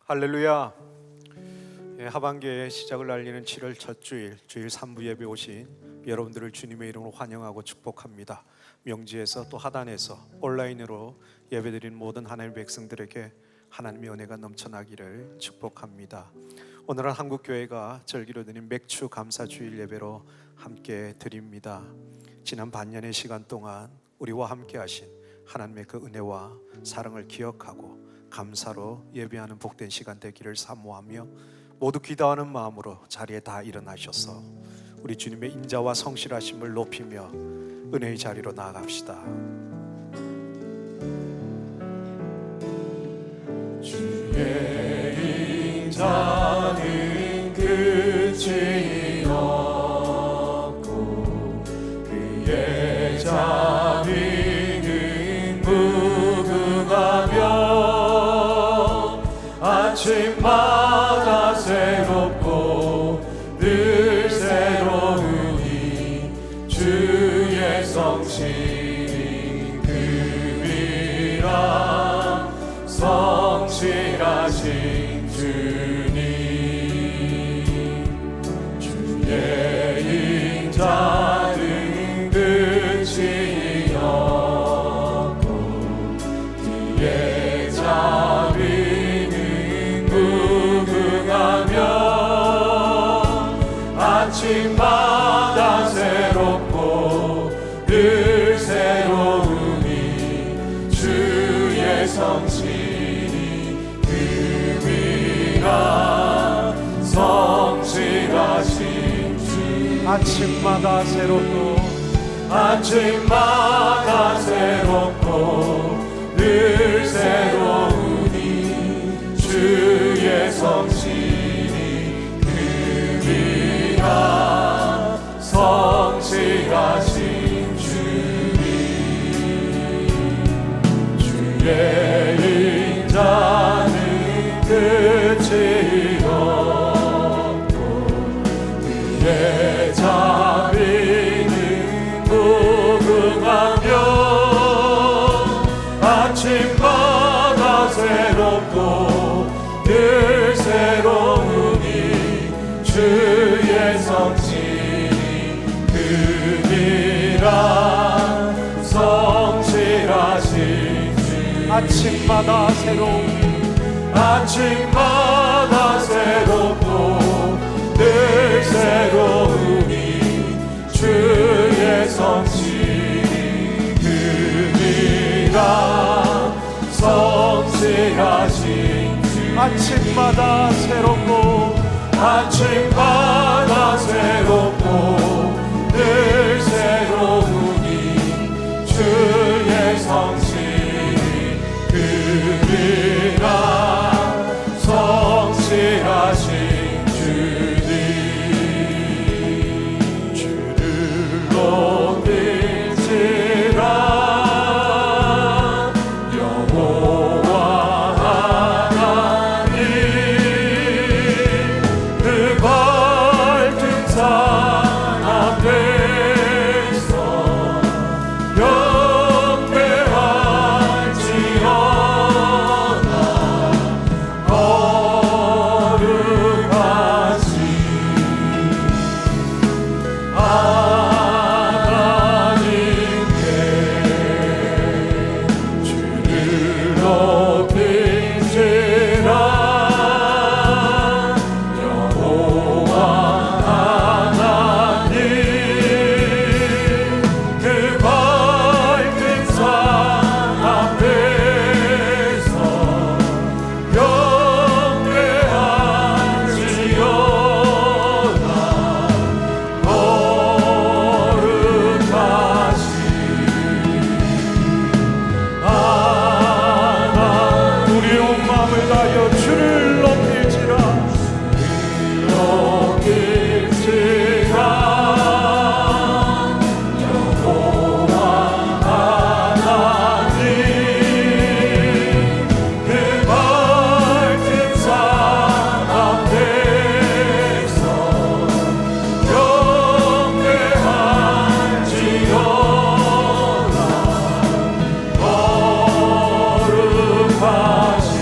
할렐루야. 하반기의 시작을 알리는 7월 첫 주일 3부 예배 오신 여러분들을 주님의 이름으로 환영하고 축복합니다. 명지에서 또 하단에서 온라인으로 예배드린 모든 하나님의 백성들에게 하나님의 은혜가 넘쳐나기를 축복합니다. 오늘은 한국교회가 절기로 드린 맥주 감사주일 예배로 함께 드립니다. 지난 반년의 시간 동안 우리와 함께 하신 하나님의 그 은혜와 사랑을 기억하고 감사로 예배하는 복된 시간 되기를 사모하며 모두 기도하는 마음으로 자리에 다 일어나셔서 우리 주님의 인자와 성실하심을 높이며 은혜의 자리로 나아갑시다. 주의 인자는 끝이 없고 그의 자비는 무궁하며 아침마다 새롭고 늘 새로우니 주의 성실이 금이라 성실하신 주님 주의 인자는 끝이 없고 그의 자비는 무궁하며 아침마다 새롭고 늘 새로우니 주의 성실이 금이라 성실하신 주 아침마다 새롭고 아침마다 새롭고 늘 새로우니 주의 성실이 금이라 성실하신 주님 주의 인자는 끝이 없고 그의 자비는 무궁하며 아침마다 새롭고 늘 새로우니 주의 성실이 금이라 성실하신 주 아침마다 새로운 아침마다 새롭고 늘 새로우니 주의 성실이 금이라 성실하신 주 아침마다 새롭고 아침마다 새롭고 늘 새로우니 주의 성실이 금이라 성실하신 주님 주를 높일지라 여호와 하나님 그 밝은 산 앞에서 경배할지어다 거룩하신 하나님께 주를 높일지라 여호와 하나님 그 밝은 산 앞에서 경배할지어다 거룩하신 하나님 우리 온 마음을 다하여 주를 높일지라 높일지라 여호와 하나님 그 밝은 산 앞에서 경배할지어다 거룩하신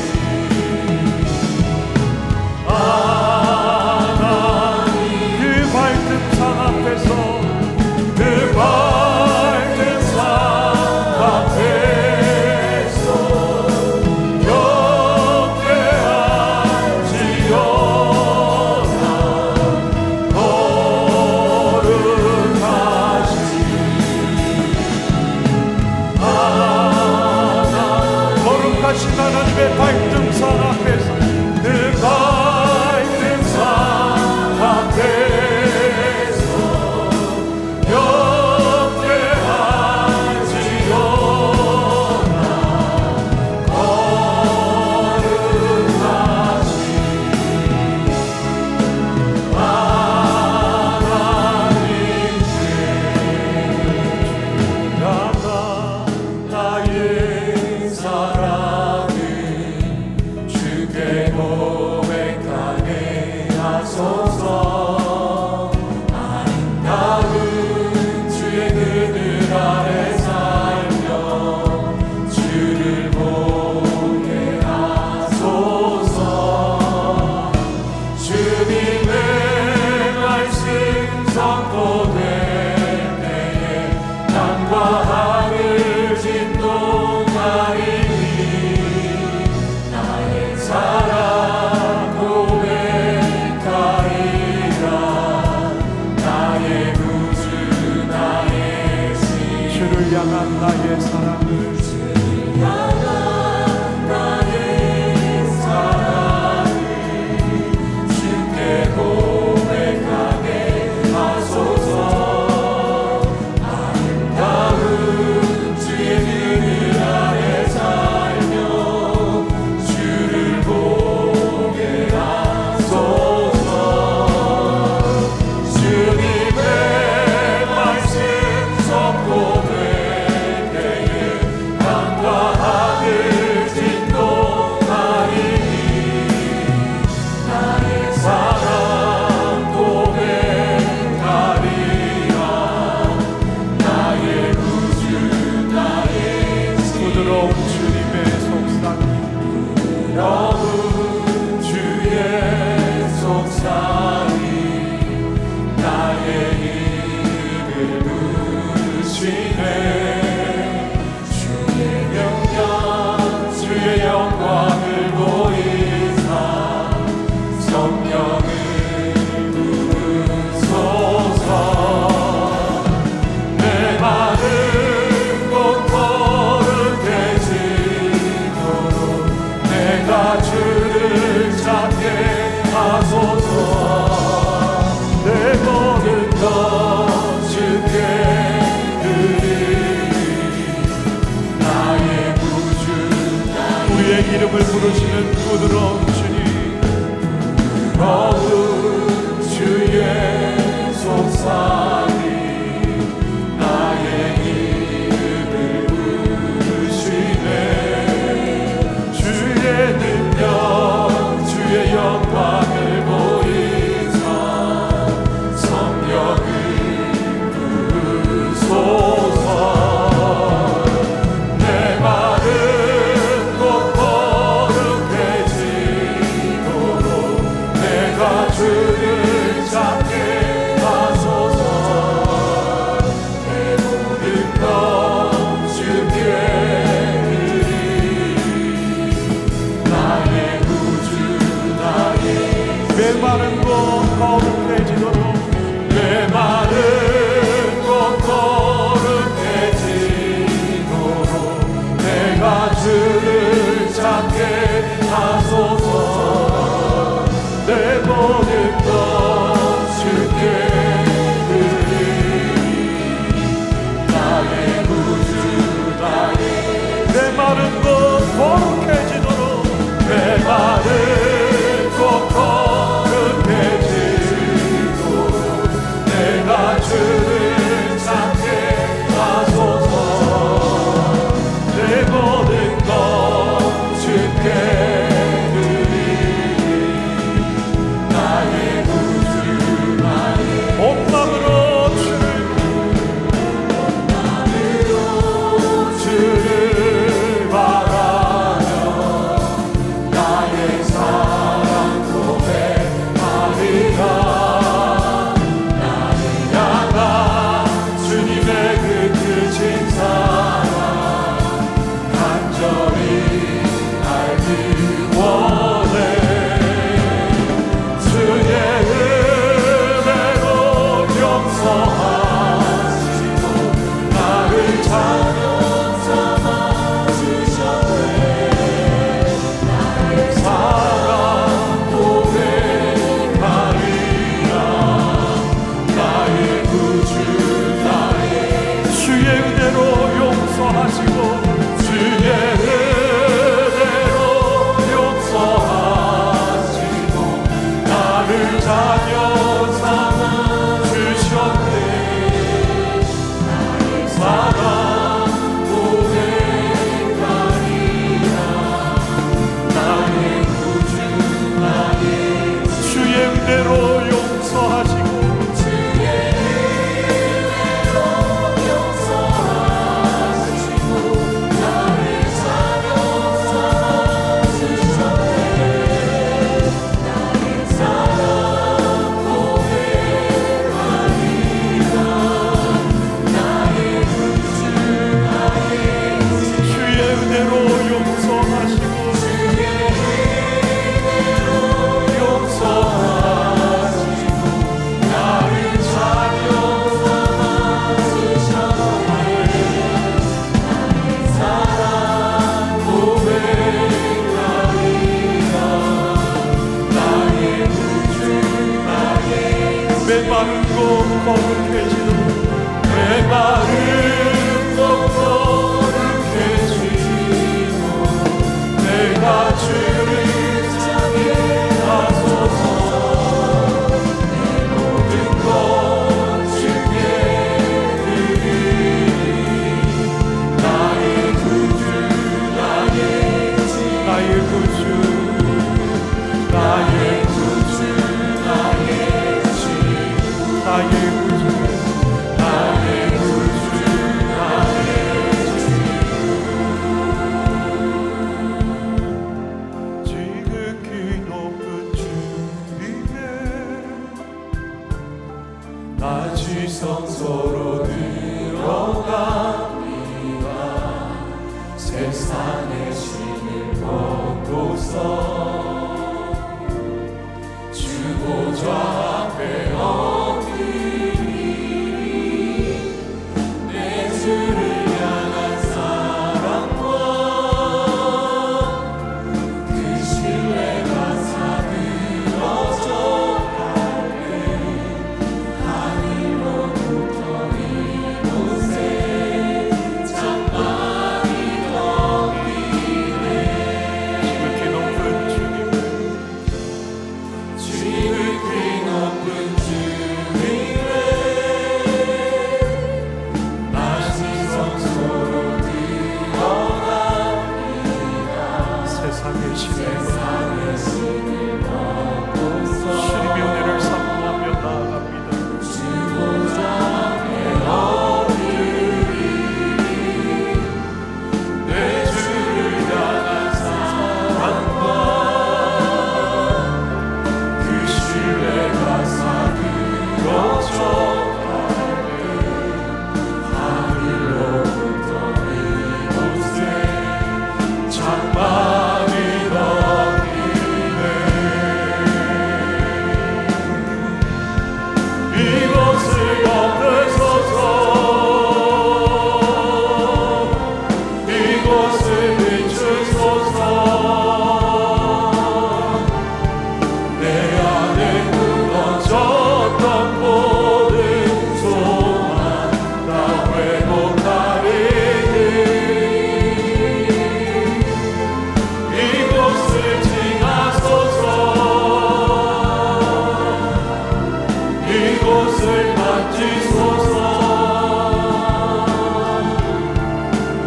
사랑 고백하리라. 나의 구주 나의 신 주를 향한 나의 사랑을 향한 나의 사랑을 주께 고백하게 하소서. 아름다운 주의 그늘 아래 살며 주를 보게 하소서. 주님의 말씀 선포될 때에 땅과 하늘 진동하리니. 나의 사랑 고백하리라. 나의 구주 나의 부드러운 주님의 속삭임 부드러운 주의 속삭임 나의 이름을 부르시네. 주의 명령 주의 영광을 보이사 성령을 부으소서. 내 마음 곧 거룩해지도록 내가 주를 찾게 하소서. 내 모든 것 주께 드리니. 나의 구주 우리의 이름을 부르시는 부드러운 주님 부드러운 주의 속삭임 나의 이름을 부르시네. 주의 능력 주의 영광을 보이사 성령을 부으소서. 내 마음 곧 거룩해지도록 내가 메마르고 거룩해지도록 내 마음 거룩해지고 내가 주를 향해 나서서 내 모든 것 주께 드리리. 나의 구주 나의 지 나의 구주 나의 구주 나의 지 나의 구주 나의 구주 나의 지극히 높은 주 위에 나 지성소로 들어갑니다. 세상의 신을 벗고서 주 보좌 앞에 엎드리리. 내 주를 향한 사랑과 그 신뢰가 사그러져 갈때 하늘로부터 이곳에 장막이 덮이네. 지극히 높은 주님 지극히 높은 주 위에 나 지성소로 들어갑니다. 세상의 신을 세상의 신을 벗고서 주님의 은혜를 사모하며 나아갑니다. 주 보좌 앞에 엎드리리. 내 주를 향한 사랑과 그 신뢰가 사그러져 갈때 하늘로부터 이곳에 장막이 덮이네. 이곳을 덮으소서. 이곳을 비추소서. 내 안에 무너졌던 모든 소망 다 회복하리니. 이곳을 지나소서. 이곳을 만지소서.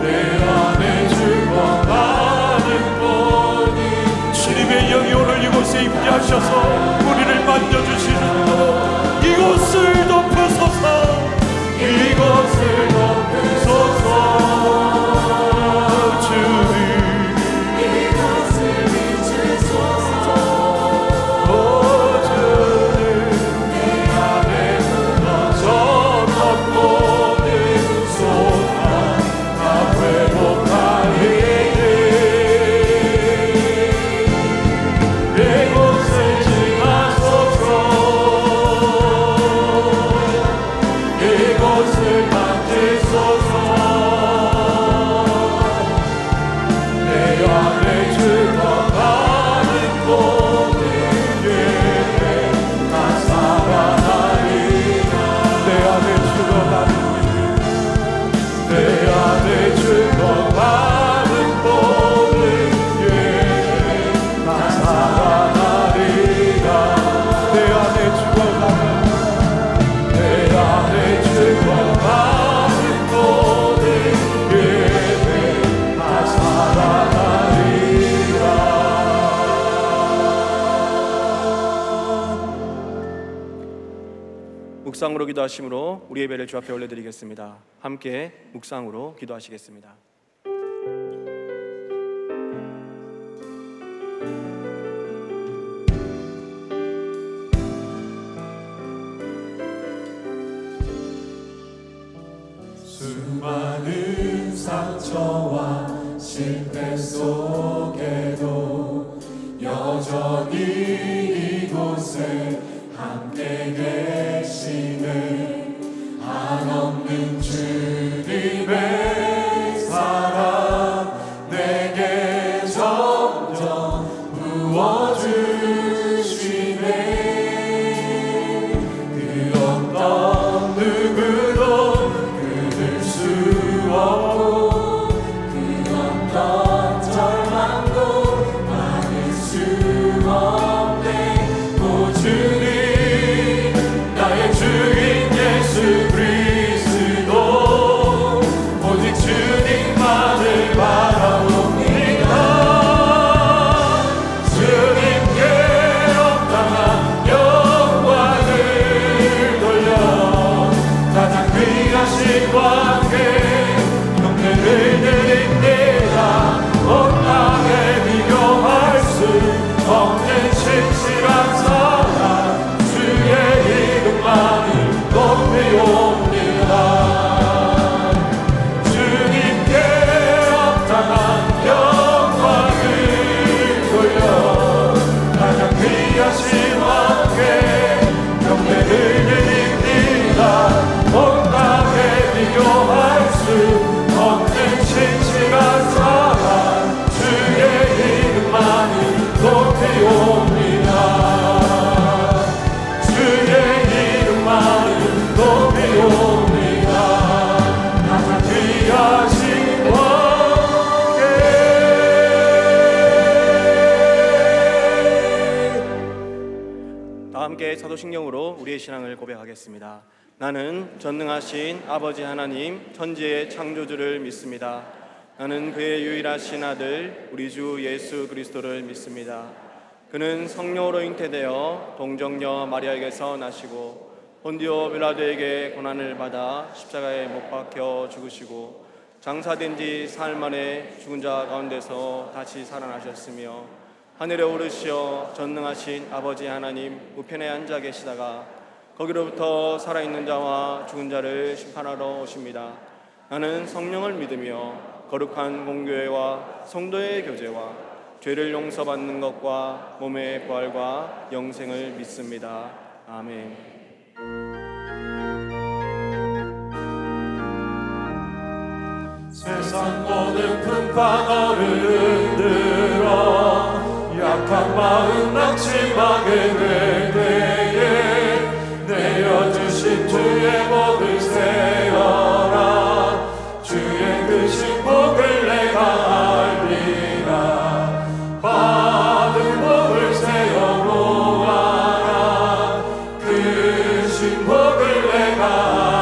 내 안에 죽어가는 모든 주님의 영이 오늘 이곳에 임재하셔서 우리를 만져주시는 것 이곳을 덮으소서. 이곳을 덮으소서. 주님 이곳을 비추소서. 오 주님 내 안에 무너졌던 모든 소망 다 회복하리니. 이곳을 지나소서. 이곳을 만지소서. 내 안에 죽어가는 모든 예배 다 살아나리라. 내 안에 죽어가는 내 안에 죽어가는 모든 예배 다 살아나리라. 내 안에 죽어가는 내 안에 죽어가는 모든 예배 다 살아나리라. 묵상으로 기도하심으로 우리 예배를 주 앞에 올려드리겠습니다. 함께 묵상으로 기도하시겠습니다. 수많은 상처와 실패 속에도 여전히 이곳에 함께 계시네. 한없는 주님의 사랑 내게 점점 부어주시네. 그 없는 신실한 사랑 주의 이름만을 높이옵니다. 주님께 합당한 영광을 돌려 가장 귀하신 왕께 경배를 드립니다. 온 땅에 비교할 수 없는 신실한 사랑 주의 이름만을 높이옵니다. 주의 이름만을 높이옵니다. 가장 귀하신 왕께. 다 함께 사도신경으로 우리의 신앙을 고백하겠습니다. 나는 전능하신 아버지 하나님 천지의 창조주를 믿습니다. 나는 그의 유일하신 아들 우리 주 예수 그리스도를 믿습니다. 그는 성령으로 잉태되어 동정녀 마리아에게서 나시고 본디오 빌라도에게 고난을 받아 십자가에 못 박혀 죽으시고 장사된 지 사흘 만에 죽은 자 가운데서 다시 살아나셨으며 하늘에 오르시어 전능하신 아버지 하나님 우편에 앉아 계시다가 거기로부터 살아있는 자와 죽은 자를 심판하러 오십니다. 나는 성령을 믿으며 거룩한 공교회와 성도의 교제와 죄를 용서받는 것과 몸의 부활과 영생을 믿습니다. 아멘. 세상 모든 풍파 너를 흔들어 약한 마음 낙심하게 될 때에 내려주신 주의 복을 세어라. 주의 크신 복을 내가 알리라. 받은 복을 세어 모아라. 크신 복을 내가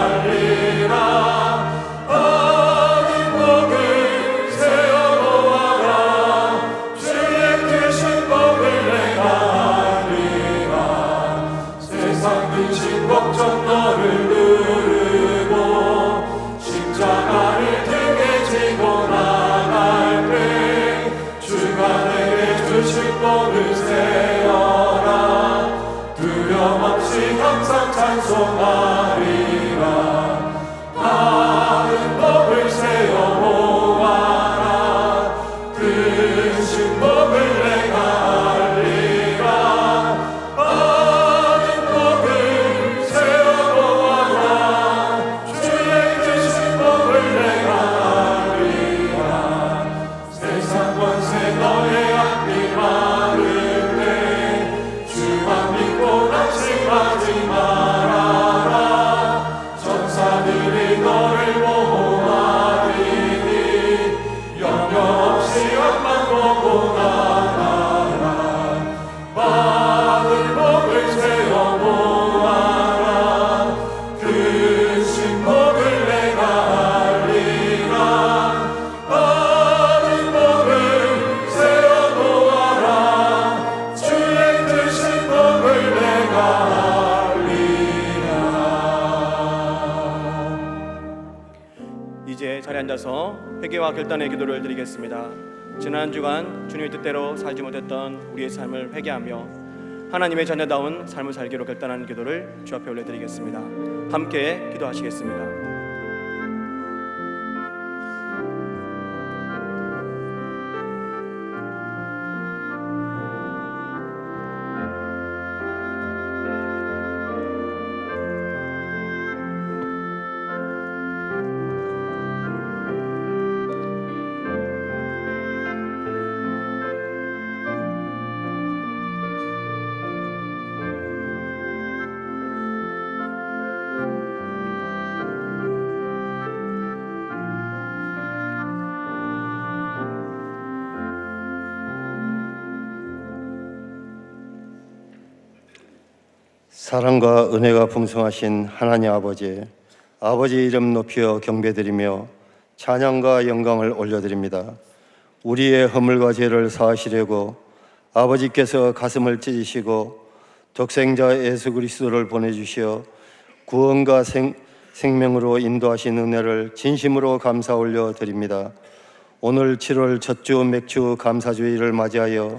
알리라. 받은 복을 세어 모아라. 주의 크신 복을 내가 알리라. 세상 근심 걱정 너를 누르고 십자가를 등에 지고 나갈 때 주가 내게 주신 복을 세어라. 두려움 없이 항상 찬송하리라. 받은 복을 세어 모아라. 크신 복을 내가 알리라. 받은 복을 세어 모아라. 주의 크신 복을 내가 알리라. 세상 권세 너의 앞이 마를 때 주만 믿고 낙심하지 말아라. 전사들이 너를 보호하리니 염려 없이 앞만 보고 나가라. 받은 복을 세어 모아라. 크신 복을 내가 알리라. 받은 복을 세어 모아라. 주의 크신 복을 내가 알리라. 이제 자리에 앉아서 회개와 결단의 기도를 드리겠습니다. 지난 한 주간 주님의 뜻대로 살지 못했던 우리의 삶을 회개하며 하나님의 자녀다운 삶을 살기로 결단하는 기도를 주 앞에 올려드리겠습니다. 함께 기도하시겠습니다. 사랑과 은혜가 풍성하신 하나님 아버지, 아버지 이름 높여 경배드리며 찬양과 영광을 올려드립니다. 우리의 허물과 죄를 사하시려고 아버지께서 가슴을 찢으시고 독생자 예수 그리스도를 보내주시어 구원과 생명으로 인도하신 은혜를 진심으로 감사 올려드립니다. 오늘 7월 첫 주 맥주 감사주의를 맞이하여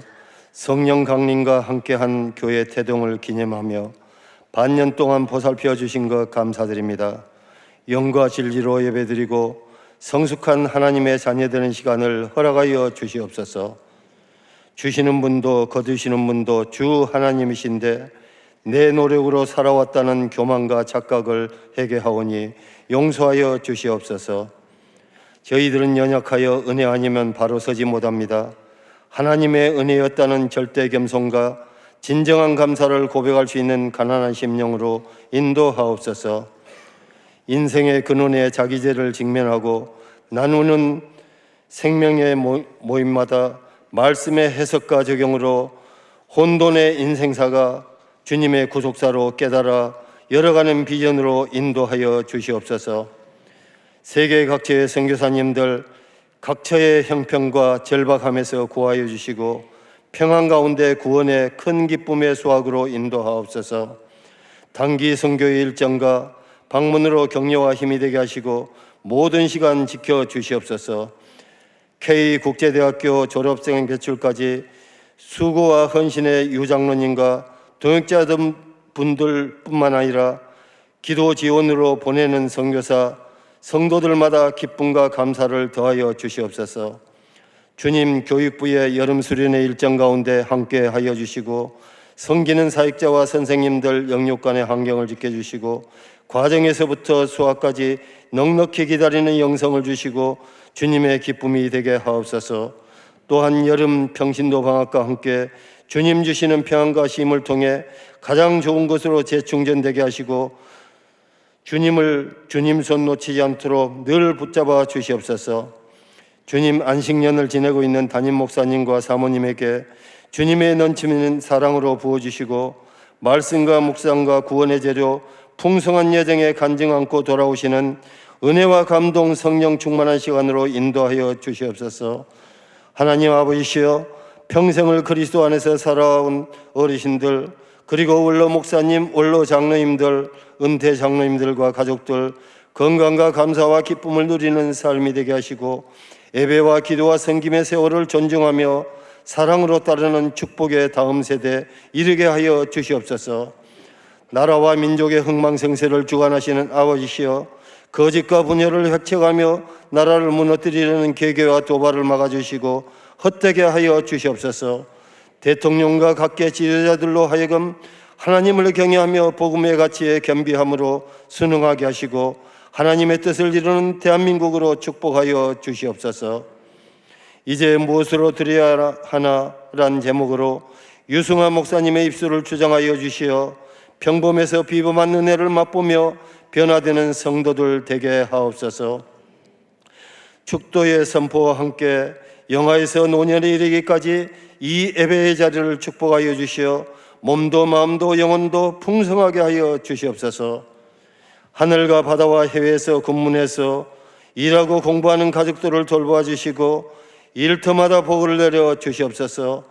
성령 강림과 함께한 교회 태동을 기념하며 반년 동안 보살펴 주신 것 감사드립니다. 영과 진리로 예배드리고 성숙한 하나님의 자녀되는 시간을 허락하여 주시옵소서. 주시는 분도 거두시는 분도 주 하나님이신데 내 노력으로 살아왔다는 교만과 착각을 회개하오니 용서하여 주시옵소서. 저희들은 연약하여 은혜 아니면 바로 서지 못합니다. 하나님의 은혜였다는 절대 겸손과 진정한 감사를 고백할 수 있는 가난한 심령으로 인도하옵소서. 인생의 근원에 자기 죄를 직면하고 나누는 생명의 모임마다 말씀의 해석과 적용으로 혼돈의 인생사가 주님의 구속사로 깨달아 열어가는 비전으로 인도하여 주시옵소서. 세계 각지의 선교사님들 각처의 형편과 절박함에서 구하여 주시고 평안 가운데 구원의 큰 기쁨의 수확으로 인도하옵소서. 단기 선교의 일정과 방문으로 격려와 힘이 되게 하시고 모든 시간 지켜주시옵소서. K국제대학교 졸업생 배출까지 수고와 헌신의 유장로님과 동역자 분들뿐만 아니라 기도 지원으로 보내는 선교사 성도들마다 기쁨과 감사를 더하여 주시옵소서. 주님 교육부의 여름 수련의 일정 가운데 함께 하여 주시고 섬기는 사역자와 선생님들 영육간의 환경을 지켜주시고 과정에서부터 수학까지 넉넉히 기다리는 영성을 주시고 주님의 기쁨이 되게 하옵소서. 또한 여름 평신도 방학과 함께 주님 주시는 평안과 쉼을 통해 가장 좋은 것으로 재충전되게 하시고 주님 손 놓치지 않도록 늘 붙잡아 주시옵소서. 주님 안식년을 지내고 있는 담임 목사님과 사모님에게 주님의 넘치는 사랑으로 부어주시고 말씀과 묵상과 구원의 재료 풍성한 여정에 간증 않고 돌아오시는 은혜와 감동 성령 충만한 시간으로 인도하여 주시옵소서. 하나님 아버지시여, 평생을 그리스도 안에서 살아온 어르신들, 그리고 원로 목사님, 원로 장로님들, 은퇴 장로님들과 가족들 건강과 감사와 기쁨을 누리는 삶이 되게 하시고 예배와 기도와 섬김의 세월을 존중하며 사랑으로 따르는 축복의 다음 세대 이르게 하여 주시옵소서. 나라와 민족의 흥망성쇠를 주관하시는 아버지시여, 거짓과 분열을 획책하며 나라를 무너뜨리려는 계계와 도발을 막아주시고 헛되게 하여 주시옵소서. 대통령과 각계 지도자들로 하여금 하나님을 경외하며 복음의 가치에 겸비함으로 순응하게 하시고 하나님의 뜻을 이루는 대한민국으로 축복하여 주시옵소서. 이제 무엇으로 드려야 하나란 제목으로 유승환 목사님의 입술을 주장하여 주시어 평범에서 비범한 은혜를 맛보며 변화되는 성도들 되게 하옵소서. 축도의 선포와 함께 영화에서 노년에 이르기까지 이 예배의 자리를 축복하여 주시어 몸도 마음도 영혼도 풍성하게 하여 주시옵소서. 하늘과 바다와 해외에서 군문해서 일하고 공부하는 가족들을 돌보아 주시고 일터마다 복을 내려 주시옵소서.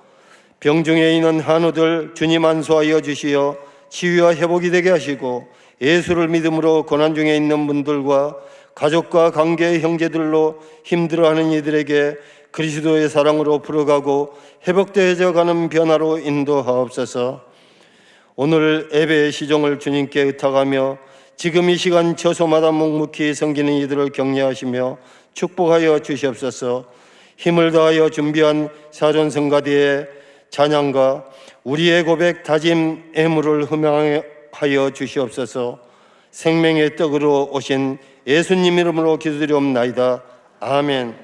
병중에 있는 한우들 주님 안수하여 주시어 치유와 회복이 되게 하시고 예수를 믿음으로 고난 중에 있는 분들과 가족과 관계의 형제들로 힘들어하는 이들에게 그리스도의 사랑으로 풀어가고 회복되어져 가는 변화로 인도하옵소서. 오늘 예배의 시종을 주님께 의탁하며 지금 이 시간 처소마다 묵묵히 섬기는 이들을 격려하시며 축복하여 주시옵소서. 힘을 다하여 준비한 사전성가대의 찬양과 우리의 고백, 다짐, 애물을 흠양하여 주시옵소서. 생명의 떡으로 오신 예수님 이름으로 기도드리옵나이다. 아멘.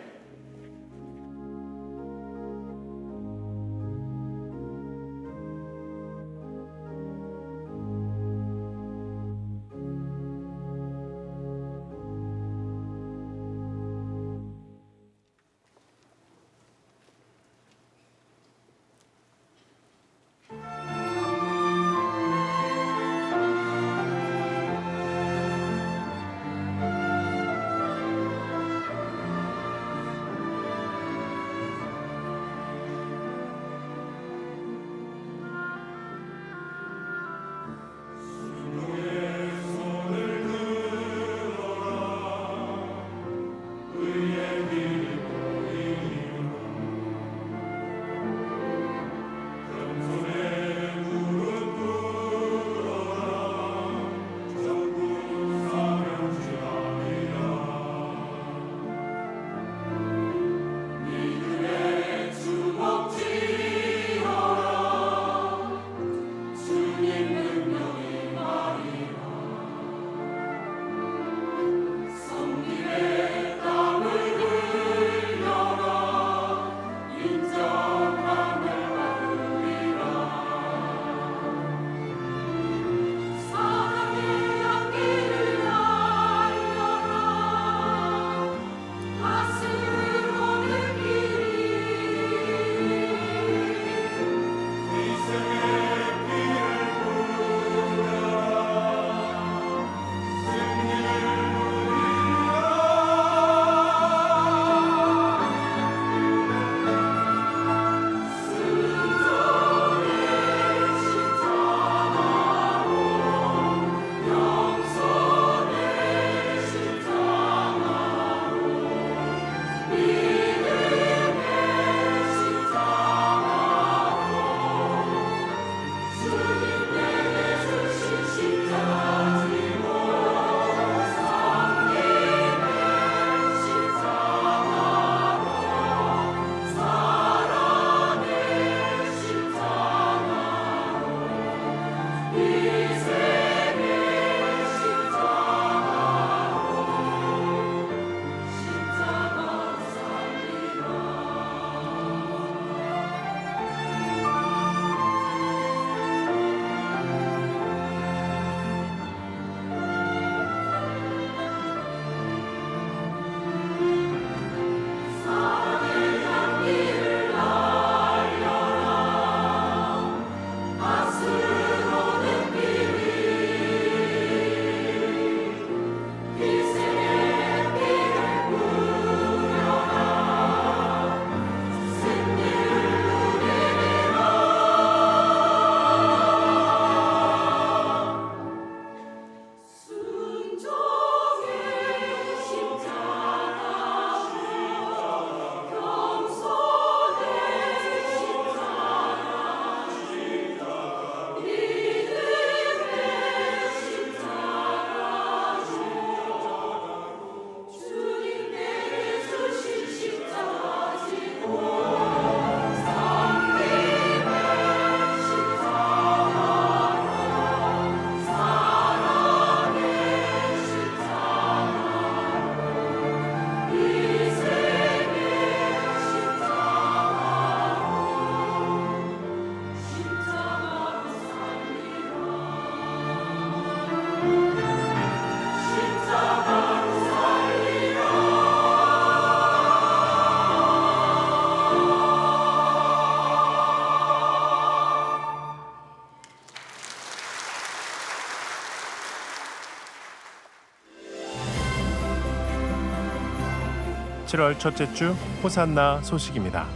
7월 첫째 주 호산나 소식입니다.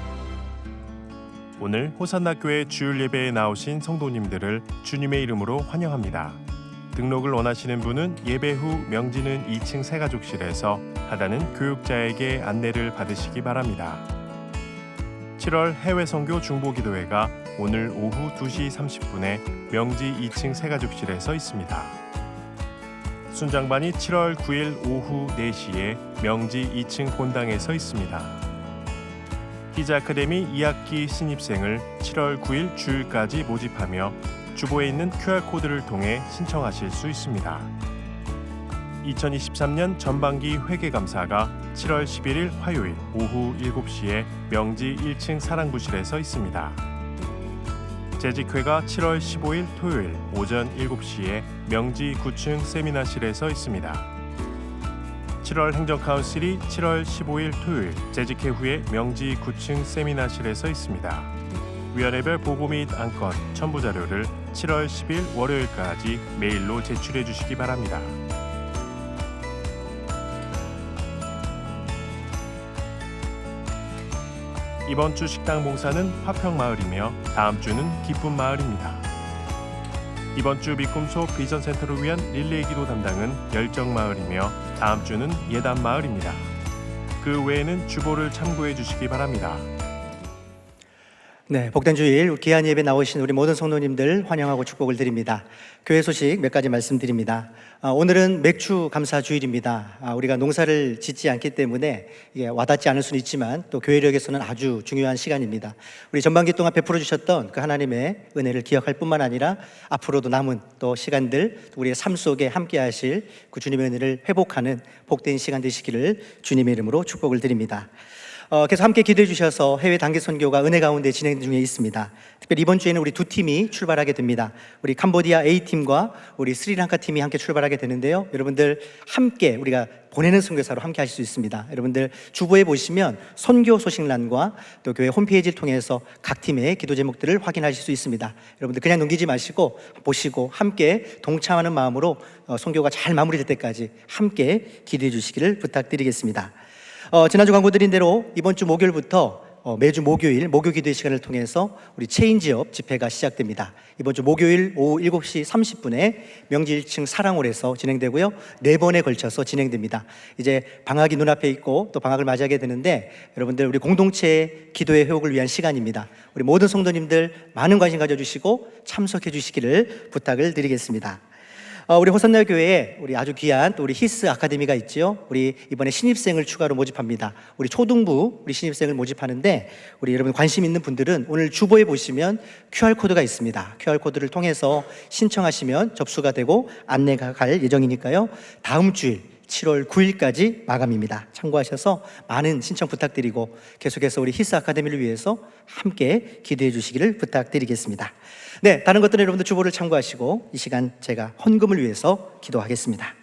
오늘 호산나 교회 주일 예배에 나오신 성도님들을 주님의 이름으로 환영합니다. 등록을 원하시는 분은 예배 후 명지는 2층 새가족실에서 하다는 교육자에게 안내를 받으시기 바랍니다. 7월 해외 선교 중보기도회가 오늘 오후 2시 30분에 명지 2층 새가족실에서 있습니다. 순장반이 7월 9일 오후 4시에 명지 2층 본당에서 있습니다. 희자 아카데미 2학기 신입생을 7월 9일 주일까지 모집하며 주보에 있는 QR코드를 통해 신청하실 수 있습니다. 2023년 전반기 회계감사가 7월 11일 화요일 오후 7시에 명지 1층 사랑부실에서 있습니다. 재직회가 7월 15일 토요일 오전 7시에 명지 9층 세미나실에서 있습니다. 7월 행정카운슬이 7월 15일 토요일 재직회 후에 명지 9층 세미나실에서 있습니다. 위원회별 보고 및 안건, 첨부 자료를 7월 10일 월요일까지 메일로 제출해 주시기 바랍니다. 이번 주 식당 봉사는 화평마을이며 다음 주는 기쁨마을입니다. 이번 주 미꿈소 비전센터를 위한 릴레이 기도 담당은 열정마을이며 다음 주는 예단마을입니다. 그 외에는 주보를 참고해 주시기 바랍니다. 네, 복된 주일 귀한 예배 나오신 우리 모든 성도님들 환영하고 축복을 드립니다. 교회 소식 몇 가지 말씀드립니다. 오늘은 맥주 감사 주일입니다. 우리가 농사를 짓지 않기 때문에 이게 와닿지 않을 수는 있지만 또 교회력에서는 아주 중요한 시간입니다. 우리 전반기 동안 베풀어 주셨던 그 하나님의 은혜를 기억할 뿐만 아니라 앞으로도 남은 또 시간들 우리의 삶 속에 함께 하실 그 주님의 은혜를 회복하는 복된 시간 되시기를 주님의 이름으로 축복을 드립니다. 계속 함께 기도해 주셔서 해외 단기 선교가 은혜 가운데 진행 중에 있습니다. 특별히 이번 주에는 우리 두 팀이 출발하게 됩니다. 우리 캄보디아 A팀과 우리 스리랑카 팀이 함께 출발하게 되는데요. 여러분들 함께 우리가 보내는 선교사로 함께 하실 수 있습니다. 여러분들 주보에 보시면 선교 소식란과 또 교회 홈페이지를 통해서 각 팀의 기도 제목들을 확인하실 수 있습니다. 여러분들 그냥 넘기지 마시고 보시고 함께 동참하는 마음으로 선교가 잘 마무리될 때까지 함께 기도해 주시기를 부탁드리겠습니다. 지난주 광고 드린 대로 이번 주 목요일부터 매주 목요일 목요 기도의 시간을 통해서 우리 체인지업 집회가 시작됩니다. 이번 주 목요일 오후 7시 30분에 명지 1층 사랑홀에서 진행되고요. 4번에 걸쳐서 진행됩니다. 이제 방학이 눈앞에 있고 또 방학을 맞이하게 되는데 여러분들 우리 공동체 기도의 회복을 위한 시간입니다. 우리 모든 성도님들 많은 관심 가져주시고 참석해 주시기를 부탁을 드리겠습니다. 우리 호산나 교회에 우리 아주 귀한 또 우리 히스 아카데미가 있죠. 우리 이번에 신입생을 추가로 모집합니다. 우리 초등부 우리 신입생을 모집하는데 우리 여러분 관심 있는 분들은 오늘 주보에 보시면 QR코드가 있습니다. QR코드를 통해서 신청하시면 접수가 되고 안내가 갈 예정이니까요. 다음 주일 7월 9일까지 마감입니다. 참고하셔서 많은 신청 부탁드리고 계속해서 우리 히스 아카데미를 위해서 함께 기도해 주시기를 부탁드리겠습니다. 네, 다른 것들은 여러분들 주보를 참고하시고 이 시간 제가 헌금을 위해서 기도하겠습니다.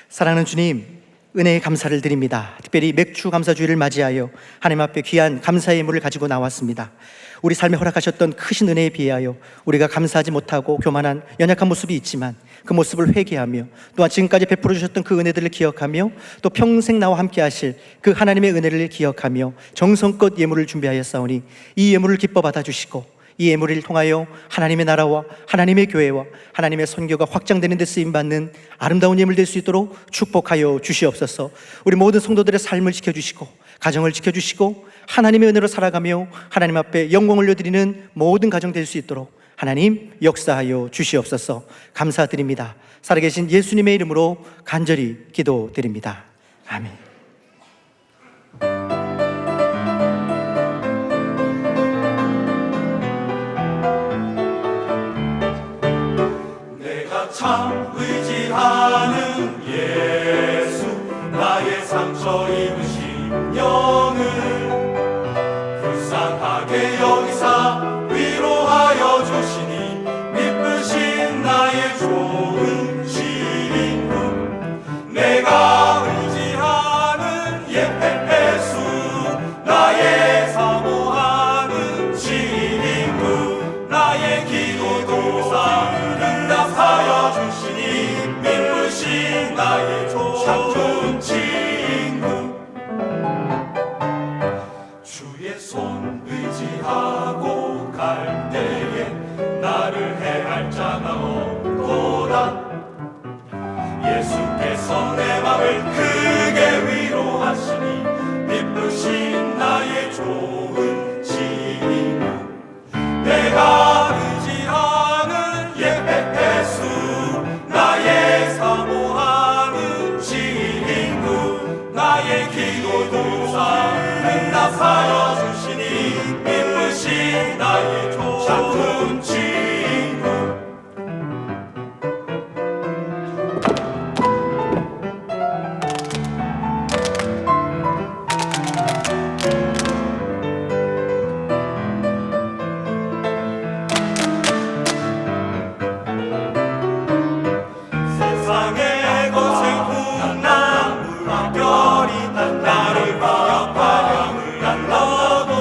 사랑하는 주님, 은혜의 감사를 드립니다. 특별히 맥주 감사주일을 맞이하여 하나님 앞에 귀한 감사의 예물을 가지고 나왔습니다. 우리 삶에 허락하셨던 크신 은혜에 비하여 우리가 감사하지 못하고 교만한 연약한 모습이 있지만 그 모습을 회개하며 또한 지금까지 베풀어 주셨던 그 은혜들을 기억하며 또 평생 나와 함께 하실 그 하나님의 은혜를 기억하며 정성껏 예물을 준비하였사오니 이 예물을 기뻐 받아주시고 이 예물을 통하여 하나님의 나라와 하나님의 교회와 하나님의 선교가 확장되는 데 쓰임받는 아름다운 예물 될 수 있도록 축복하여 주시옵소서. 우리 모든 성도들의 삶을 지켜주시고 가정을 지켜주시고 하나님의 은혜로 살아가며 하나님 앞에 영광을 올려드리는 모든 가정 될 수 있도록 하나님 역사하여 주시옵소서. 감사드립니다. 살아계신 예수님의 이름으로 간절히 기도드립니다. 아멘. 참 의지하는 예수 나의 상처 입으신 영을 불쌍하게 여기사 위로하여 주시니 미쁘신 나의 좋은 시인분 내가 의지하는 예수 나의 사모하는 시인분 나의 기도도 응답하여 주시니 미쁘신 나의 참 좋은 친구 발장하옵도다. 예수께서 내 맘을 크게 위로하시니 기쁘신 나의 좋은 친구. 내가 의지하는 예수, 나의 사모하는 친구. 나의 기도 들으사 응답하여 주시니 기쁘신 나의 좋은 친구. 세상의 고생 풍랑 물결이 나를 위협하려 난너도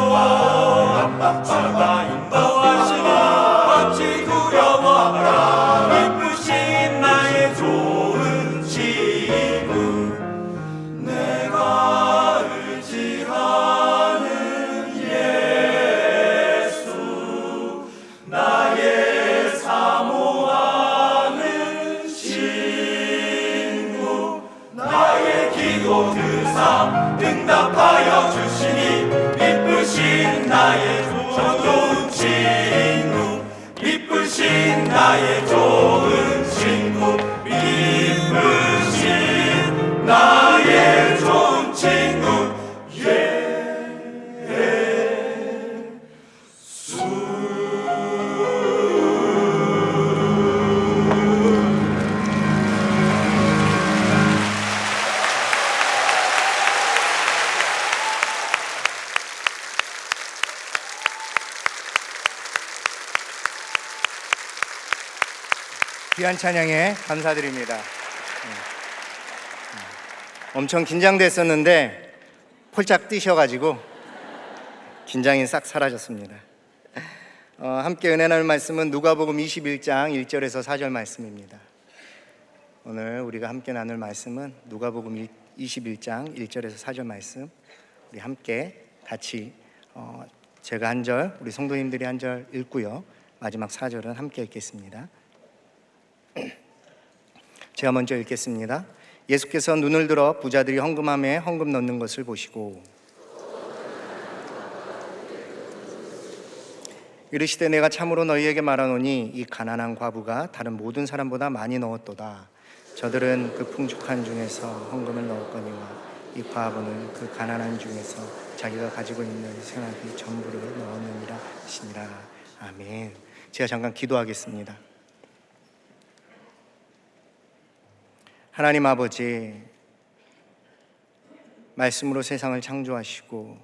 주가 인도하시니 어찌 두려워하라. 기쁘신 나의 좋은 친구. 내가 의지하는 예수, 나의 사모하는 친구. 나의 기도 들으사 응답하여 주시니 기쁘신 나의 좋은 친구. 기쁘신 나의 좋은 친구. 기쁘신 나의 좋은 친구. 귀한 찬양에 감사드립니다. 엄청 긴장됐었는데 폴짝 뛰셔가지고 긴장이 싹 사라졌습니다. 함께 은혜 나눌 말씀은 누가복음 21장 1절에서 4절 말씀입니다. 오늘 우리가 함께 나눌 말씀은 누가복음 21장 1절에서 4절 말씀. 우리 함께 같이 제가 한 절, 우리 성도님들이 한 절 읽고요. 마지막 4절은 함께 읽겠습니다. 제가 먼저 읽겠습니다. 예수께서 눈을 들어 부자들이 헌금함에 헌금 넣는 것을 보시고 이르시되 내가 참으로 너희에게 말하노니 이 가난한 과부가 다른 모든 사람보다 많이 넣었도다. 저들은 그 풍족한 중에서 헌금을 넣었거니와 이 과부는 그 가난한 중에서 자기가 가지고 있는 생활비 전부를 넣었느니라 하시니라. 아멘. 제가 잠깐 기도하겠습니다. 하나님 아버지, 말씀으로 세상을 창조하시고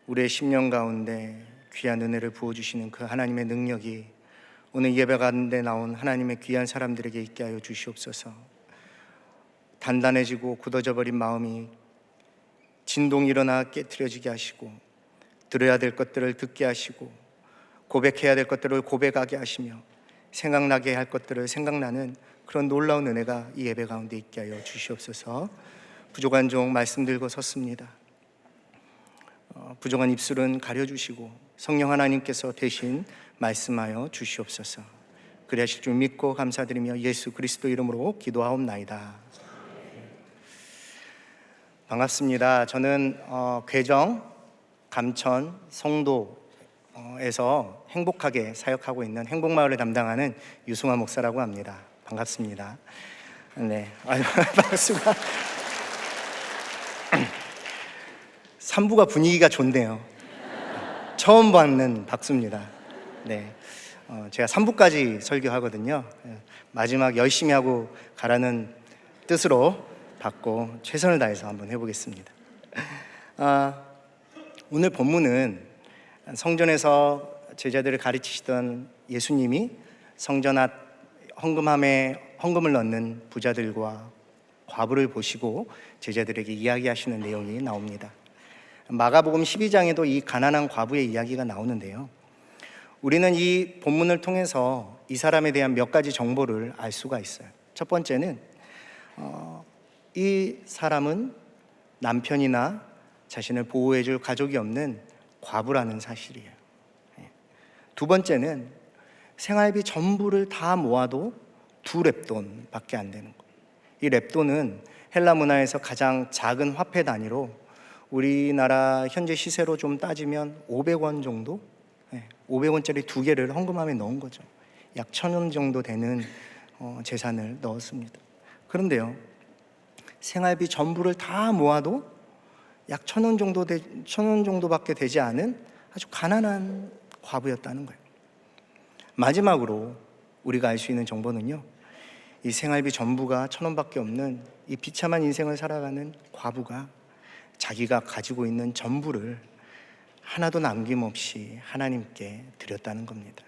우리의 심령 가운데 귀한 은혜를 부어주시는 그 하나님의 능력이 오늘 예배 가운데 나온 하나님의 귀한 사람들에게 있게 하여 주시옵소서. 단단해지고 굳어져 버린 마음이 진동이 일어나 깨트려지게 하시고, 들어야 될 것들을 듣게 하시고, 고백해야 될 것들을 고백하게 하시며, 생각나게 할 것들을 생각나는 그런 놀라운 은혜가 이 예배 가운데 있게 하여 주시옵소서. 부족한 종 말씀 들고 섰습니다. 부족한 입술은 가려주시고 성령 하나님께서 대신 말씀하여 주시옵소서. 그리하실 줄 믿고 감사드리며 예수 그리스도 이름으로 기도하옵나이다. 반갑습니다. 저는 괴정 감천 성도에서 행복하게 사역하고 있는 행복마을을 담당하는 유승화 목사라고 합니다. 반갑습니다. 네, 박수가 3부가 분위기가 좋네요. 처음 받는 박수입니다. 네, 제가 3부까지 설교하거든요. 마지막 열심히 하고 가라는 뜻으로 받고 최선을 다해서 한번 해보겠습니다. 오늘 본문은 성전에서 제자들을 가르치시던 예수님이 성전 앞 헌금함에 헌금을 넣는 부자들과 과부를 보시고 제자들에게 이야기하시는 내용이 나옵니다. 마가복음 12장에도 이 가난한 과부의 이야기가 나오는데요. 우리는 이 본문을 통해서 이 사람에 대한 몇 가지 정보를 알 수가 있어요. 첫 번째는 이 사람은 남편이나 자신을 보호해줄 가족이 없는 과부라는 사실이에요. 두 번째는 생활비 전부를 다 모아도 2렙돈밖에 안 되는 거예요. 이 렙돈은 헬라 문화에서 가장 작은 화폐 단위로 우리나라 현재 시세로 좀 따지면 500원 정도? 500원짜리 2개를 헌금함에 넣은 거죠. 약 1,000원 정도 되는 재산을 넣었습니다. 그런데요, 생활비 전부를 다 모아도 약 1,000원 정도밖에 되지 않은 아주 가난한 과부였다는 거예요. 마지막으로 우리가 알 수 있는 정보는요, 이 생활비 전부가 1,000원밖에 없는 이 비참한 인생을 살아가는 과부가 자기가 가지고 있는 전부를 하나도 남김없이 하나님께 드렸다는 겁니다.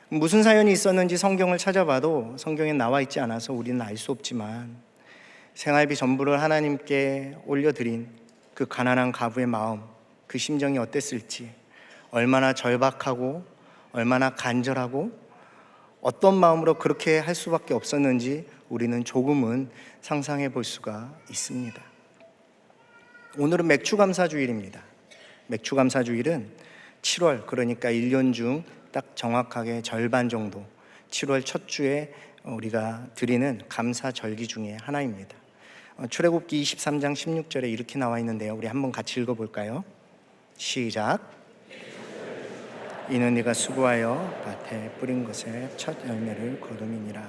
무슨 사연이 있었는지 성경을 찾아봐도 성경에 나와 있지 않아서 우리는 알 수 없지만, 생활비 전부를 하나님께 올려드린 그 가난한 과부의 마음, 그 심정이 어땠을지, 얼마나 절박하고 얼마나 간절하고 어떤 마음으로 그렇게 할 수밖에 없었는지 우리는 조금은 상상해 볼 수가 있습니다. 오늘은 맥추감사주일입니다. 맥추감사주일은 7월, 그러니까 1년 중 딱 정확하게 절반 정도, 7월 첫 주에 우리가 드리는 감사절기 중에 하나입니다. 출애굽기 23장 16절에 이렇게 나와 있는데요, 우리 한번 같이 읽어볼까요? 시작. 이는 네가 수고하여 밭에 뿌린 것에 첫 열매를 거둠이니라.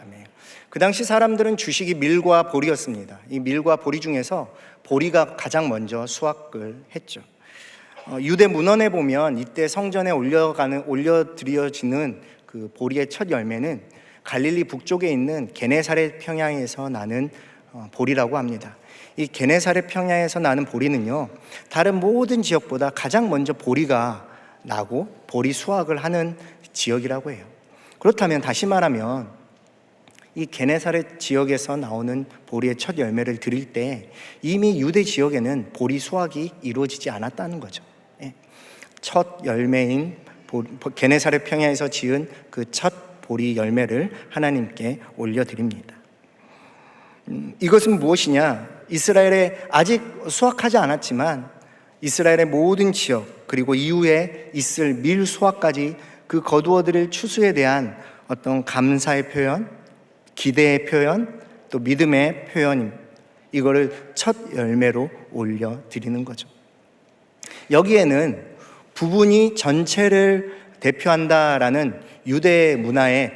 아멘. 그 당시 사람들은 주식이 밀과 보리였습니다. 이 밀과 보리 중에서 보리가 가장 먼저 수확을 했죠. 유대 문헌에 보면 이때 성전에 올려드려지는 그 보리의 첫 열매는 갈릴리 북쪽에 있는 게네사렛 평야에서 나는 보리라고 합니다. 이 게네사렛 평야에서 나는 보리는요, 다른 모든 지역보다 가장 먼저 보리가 나고 보리 수확을 하는 지역이라고 해요. 그렇다면 다시 말하면 이 게네사렛 지역에서 나오는 보리의 첫 열매를 드릴 때 이미 유대 지역에는 보리 수확이 이루어지지 않았다는 거죠. 첫 열매인 게네사렛 평야에서 지은 그 첫 보리 열매를 하나님께 올려드립니다. 이것은 무엇이냐? 이스라엘에 아직 수확하지 않았지만 이스라엘의 모든 지역, 그리고 이후에 있을 밀 수확까지 그 거두어들일 추수에 대한 어떤 감사의 표현, 기대의 표현, 또 믿음의 표현, 이거를 첫 열매로 올려드리는 거죠. 여기에는 부분이 전체를 대표한다라는 유대 문화의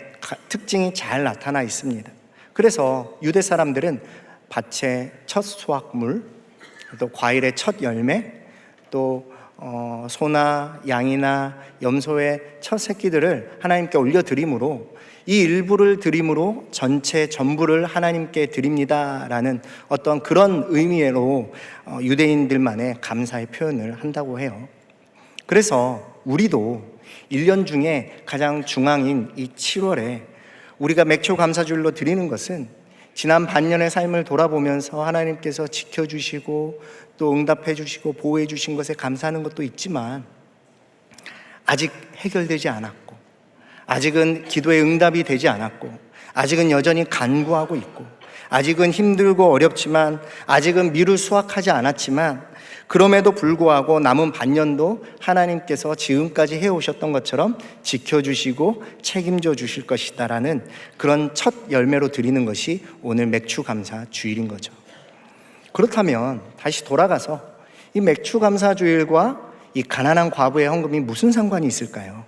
특징이 잘 나타나 있습니다. 그래서 유대 사람들은 밭의 첫 수확물, 또 과일의 첫 열매, 또 소나 양이나 염소의 첫 새끼들을 하나님께 올려드림으로, 이 일부를 드림으로 전체 전부를 하나님께 드립니다라는 어떤 그런 의미로 유대인들만의 감사의 표현을 한다고 해요. 그래서 우리도 1년 중에 가장 중앙인 이 7월에 우리가 맥추감사주일로 드리는 것은 지난 반년의 삶을 돌아보면서 하나님께서 지켜주시고 또 응답해 주시고 보호해 주신 것에 감사하는 것도 있지만, 아직 해결되지 않았고, 아직은 기도의 응답이 되지 않았고, 아직은 여전히 간구하고 있고, 아직은 힘들고 어렵지만, 아직은 밀을 수확하지 않았지만, 그럼에도 불구하고 남은 반년도 하나님께서 지금까지 해오셨던 것처럼 지켜주시고 책임져 주실 것이다라는 그런 첫 열매로 드리는 것이 오늘 맥추감사 주일인 거죠. 그렇다면 다시 돌아가서 이 맥추감사주일과 이 가난한 과부의 헌금이 무슨 상관이 있을까요?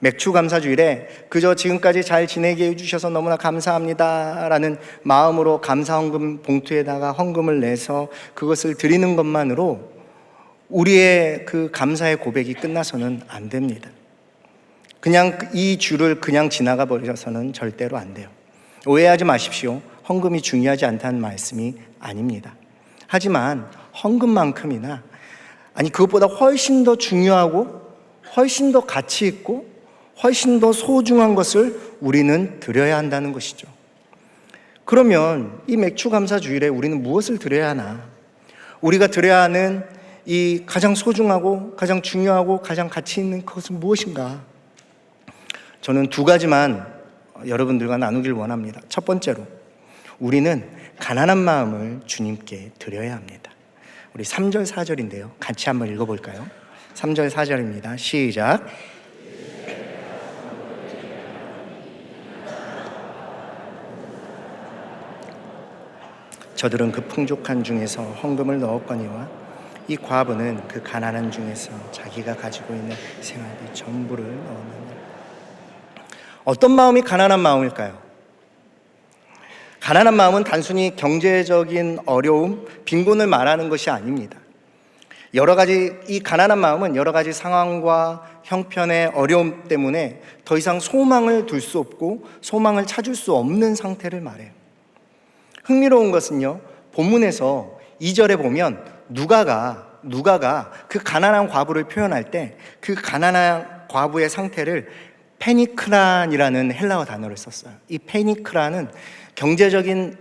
맥추감사주일에 그저 지금까지 잘 지내게 해주셔서 너무나 감사합니다 라는 마음으로 감사헌금 봉투에다가 헌금을 내서 그것을 드리는 것만으로 우리의 그 감사의 고백이 끝나서는 안 됩니다. 그냥 이 주를 그냥 지나가 버려서는 절대로 안 돼요. 오해하지 마십시오. 헌금이 중요하지 않다는 말씀이 아닙니다. 하지만 헌금만큼이나, 아니 그것보다 훨씬 더 중요하고 훨씬 더 가치 있고 훨씬 더 소중한 것을 우리는 드려야 한다는 것이죠. 그러면 이 맥추감사주일에 우리는 무엇을 드려야 하나? 우리가 드려야 하는 이 가장 소중하고 가장 중요하고 가장 가치 있는 것은 무엇인가? 저는 두 가지만 여러분들과 나누길 원합니다. 첫 번째로, 우리는 가난한 마음을 주님께 드려야 합니다. 우리 3절 4절인데요, 같이 한번 읽어볼까요? 3절 4절입니다. 시작. 저들은 그 풍족한 중에서 헌금을 넣었거니와 이 과부는 그 가난한 중에서 자기가 가지고 있는 생활비 전부를 넣었느니라. 어떤 마음이 가난한 마음일까요? 가난한 마음은 단순히 경제적인 어려움, 빈곤을 말하는 것이 아닙니다. 이 가난한 마음은 여러 가지 상황과 형편의 어려움 때문에 더 이상 소망을 둘 수 없고 소망을 찾을 수 없는 상태를 말해요. 흥미로운 것은요, 본문에서 2절에 보면 누가가 그 가난한 과부를 표현할 때 그 가난한 과부의 상태를 페니크란이라는 헬라어 단어를 썼어요. 이 페니크란은 경제적인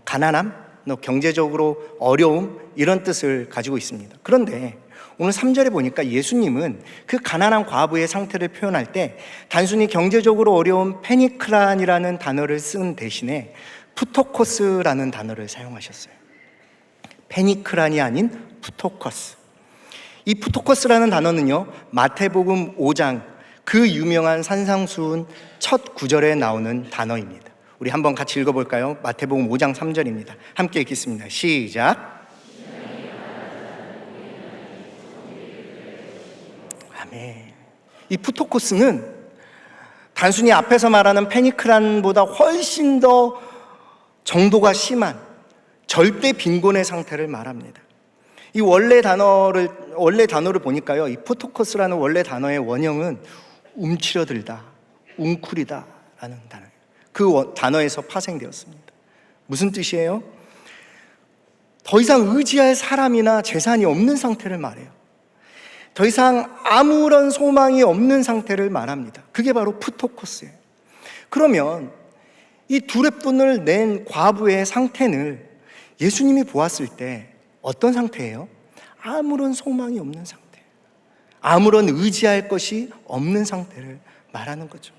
가난함, 경제적으로 어려움, 이런 뜻을 가지고 있습니다. 그런데 오늘 3절에 보니까 예수님은 그 가난한 과부의 상태를 표현할 때 단순히 경제적으로 어려운 페니크란이라는 단어를 쓴 대신에 푸토코스라는 단어를 사용하셨어요. 페니크란이 아닌 푸토코스. 이 푸토코스라는 단어는요, 마태복음 5장 그 유명한 산상수훈 첫 구절에 나오는 단어입니다. 우리 한번 같이 읽어볼까요? 마태복음 5장 3절입니다. 함께 읽겠습니다. 시작. 아멘. 이 푸토코스는 단순히 앞에서 말하는 페니크란보다 훨씬 더 정도가 심한 절대 빈곤의 상태를 말합니다. 이 원래 단어를 보니까요, 이 푸토코스라는 원래 단어의 원형은 움츠러들다, 웅크리다 라는 단어예요. 그 단어에서 파생되었습니다. 무슨 뜻이에요? 더 이상 의지할 사람이나 재산이 없는 상태를 말해요. 더 이상 아무런 소망이 없는 상태를 말합니다. 그게 바로 푸토코스예요. 그러면 이 두렙돈을 낸 과부의 상태를 예수님이 보았을 때 어떤 상태예요? 아무런 소망이 없는 상태, 아무런 의지할 것이 없는 상태를 말하는 거죠.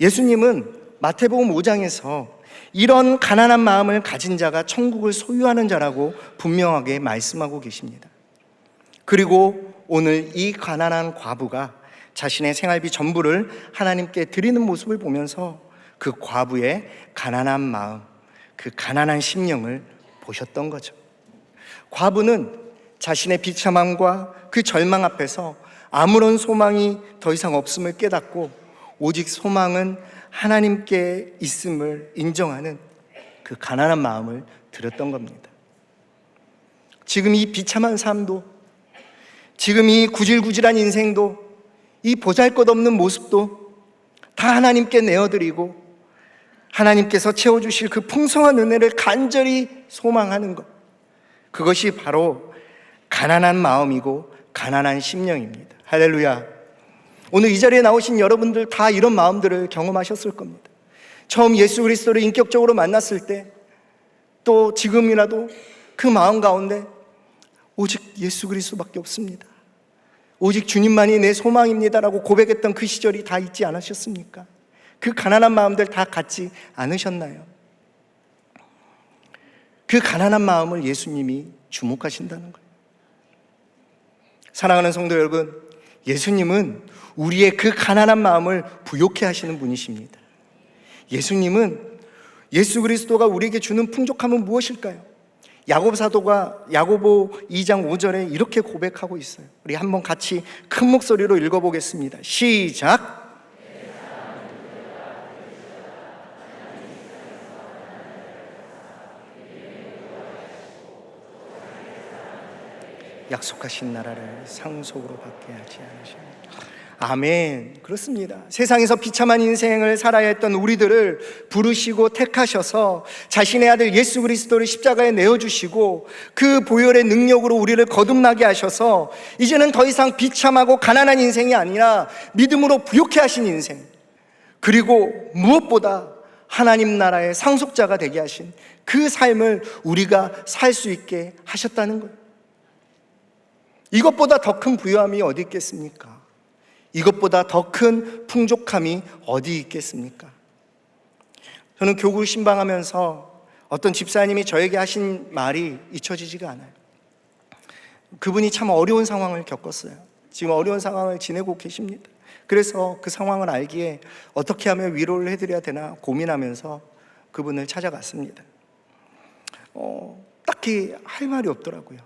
예수님은 마태복음 5장에서 이런 가난한 마음을 가진 자가 천국을 소유하는 자라고 분명하게 말씀하고 계십니다. 그리고 오늘 이 가난한 과부가 자신의 생활비 전부를 하나님께 드리는 모습을 보면서 그 과부의 가난한 마음, 그 가난한 심령을 보셨던 거죠. 과부는 자신의 비참함과 그 절망 앞에서 아무런 소망이 더 이상 없음을 깨닫고 오직 소망은 하나님께 있음을 인정하는 그 가난한 마음을 들였던 겁니다. 지금 이 비참한 삶도, 지금 이 구질구질한 인생도, 이 보잘것없는 모습도 다 하나님께 내어드리고 하나님께서 채워주실 그 풍성한 은혜를 간절히 소망하는 것, 그것이 바로 가난한 마음이고 가난한 심령입니다. 할렐루야. 오늘 이 자리에 나오신 여러분들 다 이런 마음들을 경험하셨을 겁니다. 처음 예수 그리스도를 인격적으로 만났을 때, 또 지금이라도 그 마음 가운데 오직 예수 그리스도밖에 없습니다, 오직 주님만이 내 소망입니다라고 고백했던 그 시절이 다 있지 않으셨습니까? 그 가난한 마음들 다 갖지 않으셨나요? 그 가난한 마음을 예수님이 주목하신다는 거예요. 사랑하는 성도 여러분, 예수님은 우리의 그 가난한 마음을 부욕해 하시는 분이십니다. 예수님은, 예수 그리스도가 우리에게 주는 풍족함은 무엇일까요? 야고보 사도가 야고보 2장 5절에 이렇게 고백하고 있어요. 우리 한번 같이 큰 목소리로 읽어보겠습니다. 시작. 약속하신 나라를 상속으로 받게 하지 않으십니까? 아멘. 그렇습니다. 세상에서 비참한 인생을 살아야 했던 우리들을 부르시고 택하셔서 자신의 아들 예수 그리스도를 십자가에 내어주시고 그 보혈의 능력으로 우리를 거듭나게 하셔서 이제는 더 이상 비참하고 가난한 인생이 아니라 믿음으로 부욕해 하신 인생, 그리고 무엇보다 하나님 나라의 상속자가 되게 하신 그 삶을 우리가 살 수 있게 하셨다는 거예요. 이것보다 더 큰 부유함이 어디 있겠습니까? 이것보다 더 큰 풍족함이 어디 있겠습니까? 저는 교구 신방하면서 어떤 집사님이 저에게 하신 말이 잊혀지지가 않아요. 그분이 참 어려운 상황을 겪었어요. 지금 어려운 상황을 지내고 계십니다. 그래서 그 상황을 알기에 어떻게 하면 위로를 해드려야 되나 고민하면서 그분을 찾아갔습니다. 딱히 할 말이 없더라고요.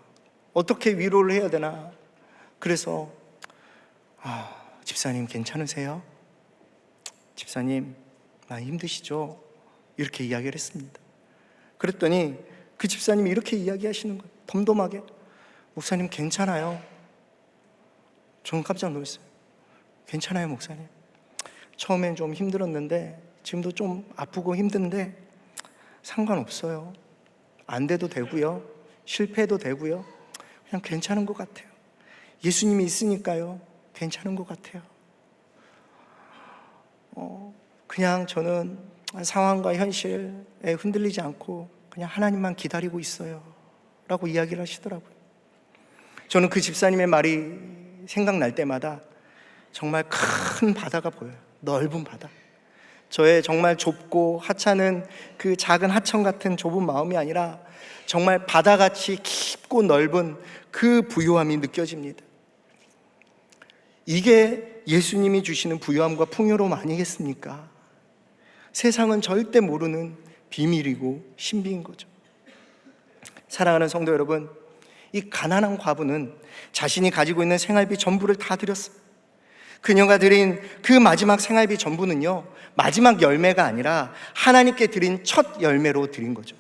어떻게 위로를 해야 되나. 그래서 집사님 괜찮으세요? 집사님 많이 힘드시죠? 이렇게 이야기를 했습니다. 그랬더니 그 집사님이 이렇게 이야기하시는 거예요. 덤덤하게. 목사님 괜찮아요. 저는 깜짝 놀랐어요. 괜찮아요 목사님. 처음엔 좀 힘들었는데 지금도 좀 아프고 힘든데 상관없어요. 안 돼도 되고요. 실패해도 되고요. 그냥 괜찮은 것 같아요. 예수님이 있으니까요. 괜찮은 것 같아요. 그냥 저는 상황과 현실에 흔들리지 않고 그냥 하나님만 기다리고 있어요. 라고 이야기를 하시더라고요. 저는 그 집사님의 말이 생각날 때마다 정말 큰 바다가 보여요. 넓은 바다. 저의 정말 좁고 하찮은 그 작은 하천 같은 좁은 마음이 아니라 정말 바다같이 깊고 넓은 그 부요함이 느껴집니다. 이게 예수님이 주시는 부요함과 풍요로움 아니겠습니까? 세상은 절대 모르는 비밀이고 신비인 거죠. 사랑하는 성도 여러분, 이 가난한 과부는 자신이 가지고 있는 생활비 전부를 다 드렸어요. 그녀가 드린 그 마지막 생활비 전부는요, 마지막 열매가 아니라 하나님께 드린 첫 열매로 드린 거죠.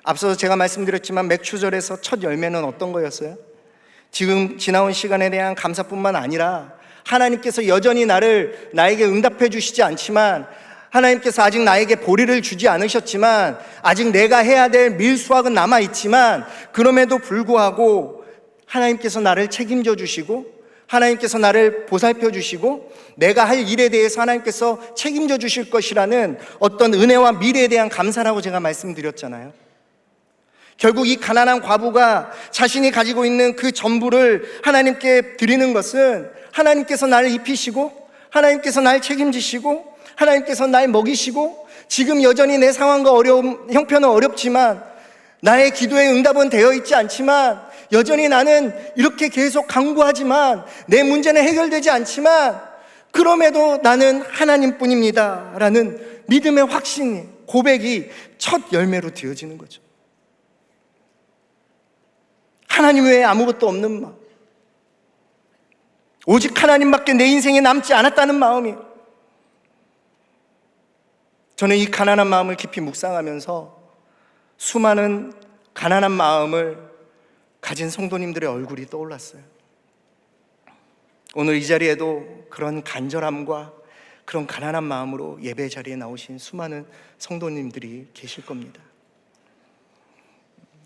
앞서서 제가 말씀드렸지만 맥추절에서 첫 열매는 어떤 거였어요? 지금 지나온 시간에 대한 감사뿐만 아니라 하나님께서 여전히 나에게 응답해 주시지 않지만, 하나님께서 아직 나에게 보리를 주지 않으셨지만, 아직 내가 해야 될 밀수확은 남아있지만, 그럼에도 불구하고 하나님께서 나를 책임져 주시고 하나님께서 나를 보살펴 주시고 내가 할 일에 대해서 하나님께서 책임져 주실 것이라는 어떤 은혜와 미래에 대한 감사라고 제가 말씀드렸잖아요. 결국 이 가난한 과부가 자신이 가지고 있는 그 전부를 하나님께 드리는 것은 하나님께서 나를 입히시고 하나님께서 나를 책임지시고 하나님께서 날 먹이시고 지금 여전히 내 상황과 형편은 어렵지만 나의 기도의 응답은 되어 있지 않지만 여전히 나는 이렇게 계속 간구하지만 내 문제는 해결되지 않지만 그럼에도 나는 하나님뿐입니다 라는 믿음의 확신, 고백이 첫 열매로 되어지는 거죠. 하나님 외에 아무것도 없는 마음, 오직 하나님밖에 내 인생에 남지 않았다는 마음이, 저는 이 가난한 마음을 깊이 묵상하면서 수많은 가난한 마음을 가진 성도님들의 얼굴이 떠올랐어요. 오늘 이 자리에도 그런 간절함과 그런 가난한 마음으로 예배 자리에 나오신 수많은 성도님들이 계실 겁니다.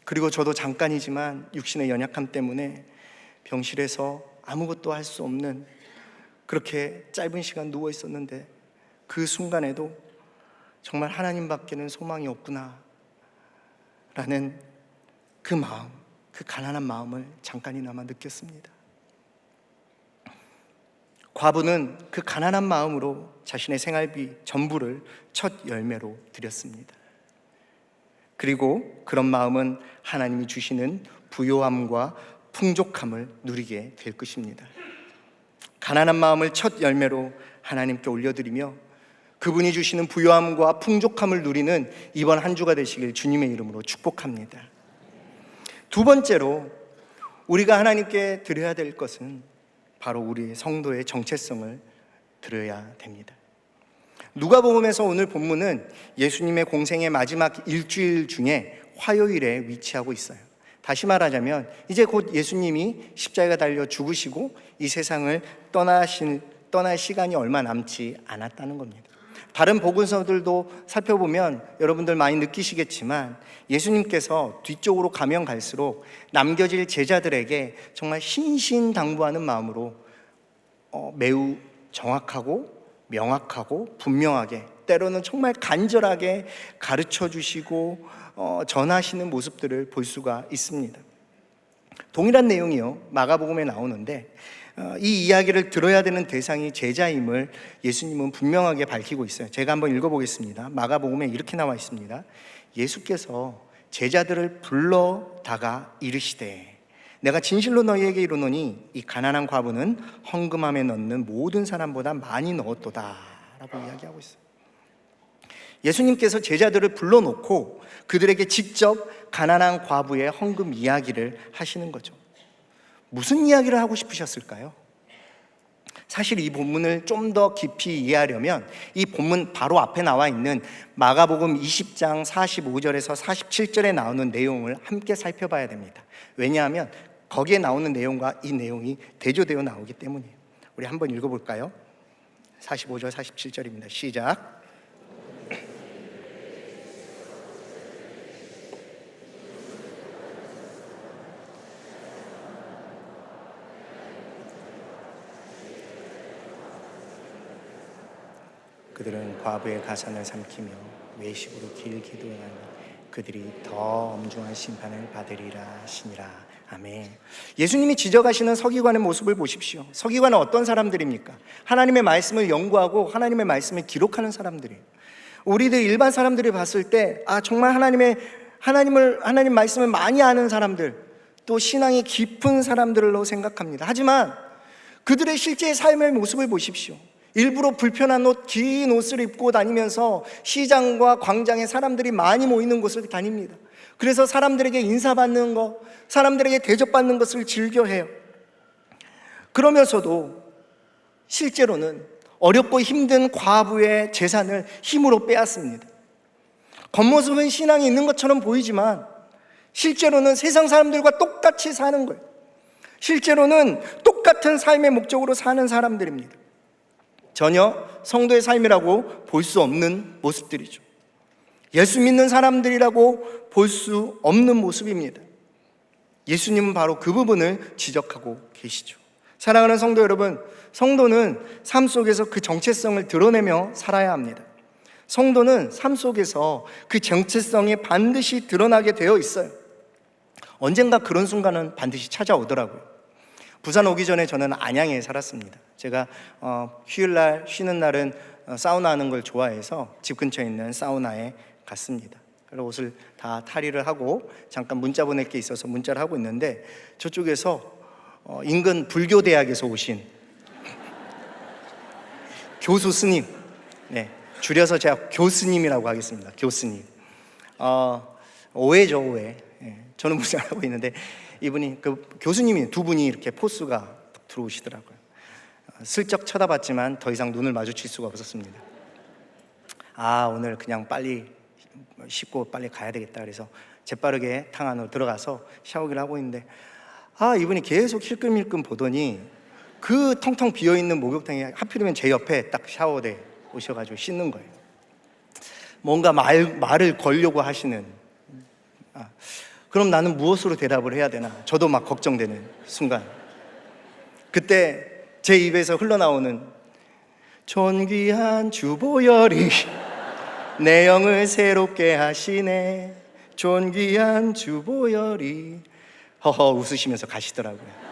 그리고 저도 잠깐이지만 육신의 연약함 때문에 병실에서 아무것도 할 수 없는 그렇게 짧은 시간 누워 있었는데 그 순간에도 정말 하나님밖에는 소망이 없구나 라는 그 마음, 그 가난한 마음을 잠깐이나마 느꼈습니다. 과부는 그 가난한 마음으로 자신의 생활비 전부를 첫 열매로 드렸습니다. 그리고 그런 마음은 하나님이 주시는 부요함과 풍족함을 누리게 될 것입니다. 가난한 마음을 첫 열매로 하나님께 올려드리며 그분이 주시는 부요함과 풍족함을 누리는 이번 한 주가 되시길 주님의 이름으로 축복합니다. 두 번째로 우리가 하나님께 드려야 될 것은 바로 우리 성도의 정체성을 드려야 됩니다. 누가복음에서 오늘 본문은 예수님의 공생의 마지막 일주일 중에 화요일에 위치하고 있어요. 다시 말하자면 이제 곧 예수님이 십자가에 달려 죽으시고 이 세상을 떠날 시간이 얼마 남지 않았다는 겁니다. 다른 복음서들도 살펴보면 여러분들 많이 느끼시겠지만 예수님께서 뒤쪽으로 가면 갈수록 남겨질 제자들에게 정말 신신당부하는 마음으로 매우 정확하고 명확하고 분명하게, 때로는 정말 간절하게 가르쳐 주시고 전하시는 모습들을 볼 수가 있습니다. 동일한 내용이요 마가복음에 나오는데 이 이야기를 들어야 되는 대상이 제자임을 예수님은 분명하게 밝히고 있어요. 제가 한번 읽어보겠습니다. 마가복음에 이렇게 나와 있습니다. 예수께서 제자들을 불러다가 이르시되 내가 진실로 너희에게 이르노니 이 가난한 과부는 헌금함에 넣는 모든 사람보다 많이 넣었도다 라고 이야기하고 있어요. 예수님께서 제자들을 불러놓고 그들에게 직접 가난한 과부의 헌금 이야기를 하시는 거죠. 무슨 이야기를 하고 싶으셨을까요? 사실 이 본문을 좀 더 깊이 이해하려면 이 본문 바로 앞에 나와 있는 마가복음 20장 45절에서 47절에 나오는 내용을 함께 살펴봐야 됩니다. 왜냐하면 거기에 나오는 내용과 이 내용이 대조되어 나오기 때문이에요. 우리 한번 읽어볼까요? 45절 47절입니다. 시작. 그들은 과부의 가산을 삼키며 외식으로 길게 도행하니 그들이 더 엄중한 심판을 받으리라 하시니라. 아멘. 예수님이 지적하시는 서기관의 모습을 보십시오. 서기관은 어떤 사람들입니까? 하나님의 말씀을 연구하고 하나님의 말씀을 기록하는 사람들이에요. 우리들 일반 사람들이 봤을 때 정말 하나님 말씀을 많이 아는 사람들, 또 신앙이 깊은 사람들로 생각합니다. 하지만 그들의 실제 삶의 모습을 보십시오. 일부러 불편한 옷, 긴 옷을 입고 다니면서 시장과 광장에 사람들이 많이 모이는 곳을 다닙니다. 그래서 사람들에게 인사받는 것, 사람들에게 대접받는 것을 즐겨해요. 그러면서도 실제로는 어렵고 힘든 과부의 재산을 힘으로 빼앗습니다. 겉모습은 신앙이 있는 것처럼 보이지만 실제로는 세상 사람들과 똑같이 사는 거예요. 실제로는 똑같은 삶의 목적으로 사는 사람들입니다. 전혀 성도의 삶이라고 볼 수 없는 모습들이죠. 예수 믿는 사람들이라고 볼 수 없는 모습입니다. 예수님은 바로 그 부분을 지적하고 계시죠. 사랑하는 성도 여러분, 성도는 삶 속에서 그 정체성을 드러내며 살아야 합니다. 성도는 삶 속에서 그 정체성이 반드시 드러나게 되어 있어요. 언젠가 그런 순간은 반드시 찾아오더라고요. 부산 오기 전에 저는 안양에 살았습니다. 제가 휴일날 쉬는 날은 사우나 하는 걸 좋아해서 집 근처에 있는 사우나에 갔습니다. 그래서 옷을 다 탈의를 하고 잠깐 문자 보낼 게 있어서 문자를 하고 있는데 저쪽에서 인근 불교대학에서 오신 교수 스님, 줄여서 제가 교스님이라고 하겠습니다. 교스님. 오해죠, 오해. 저는 무슨 하고 있는데 이분이 그 교수님이 두 분이 이렇게 포스가 들어오시더라고요. 슬쩍 쳐다봤지만 더 이상 눈을 마주칠 수가 없었습니다. 오늘 그냥 빨리 씻고 빨리 가야 되겠다. 그래서 재빠르게 탕 안으로 들어가서 샤워기를 하고 있는데 이분이 계속 힐끔힐끔 보더니 그 텅텅 비어있는 목욕탕에 하필이면 제 옆에 딱 샤워대 오셔가지고 씻는 거예요. 뭔가 말을 걸려고 하시는. 그럼 나는 무엇으로 대답을 해야 되나? 저도 막 걱정되는 순간, 그때 제 입에서 흘러나오는 존귀한 주보혈이 내 영을 새롭게 하시네. 존귀한 주보혈이 허허 웃으시면서 가시더라고요.